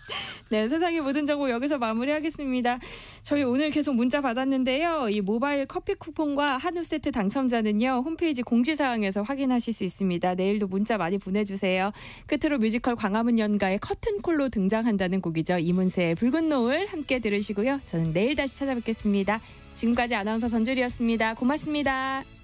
네, 세상의 모든 정보 여기서 마무리하겠습니다. 저희 오늘 계속 문자 받았는데요. 이 모바일 커피 쿠폰과 한우 세트 당첨자는요. 홈페이지 공지사항에서 확인하실 수 있습니다. 내일도 문자 많이 보내주세요. 끝으로 뮤지컬 광화문 연가의 커튼콜로 등장한다는 곡이죠. 이문세의 붉은 노을 함께 들으시고요. 저는 내일 다시 찾아뵙겠습니다. 지금까지 아나운서 전주리였습니다. 고맙습니다.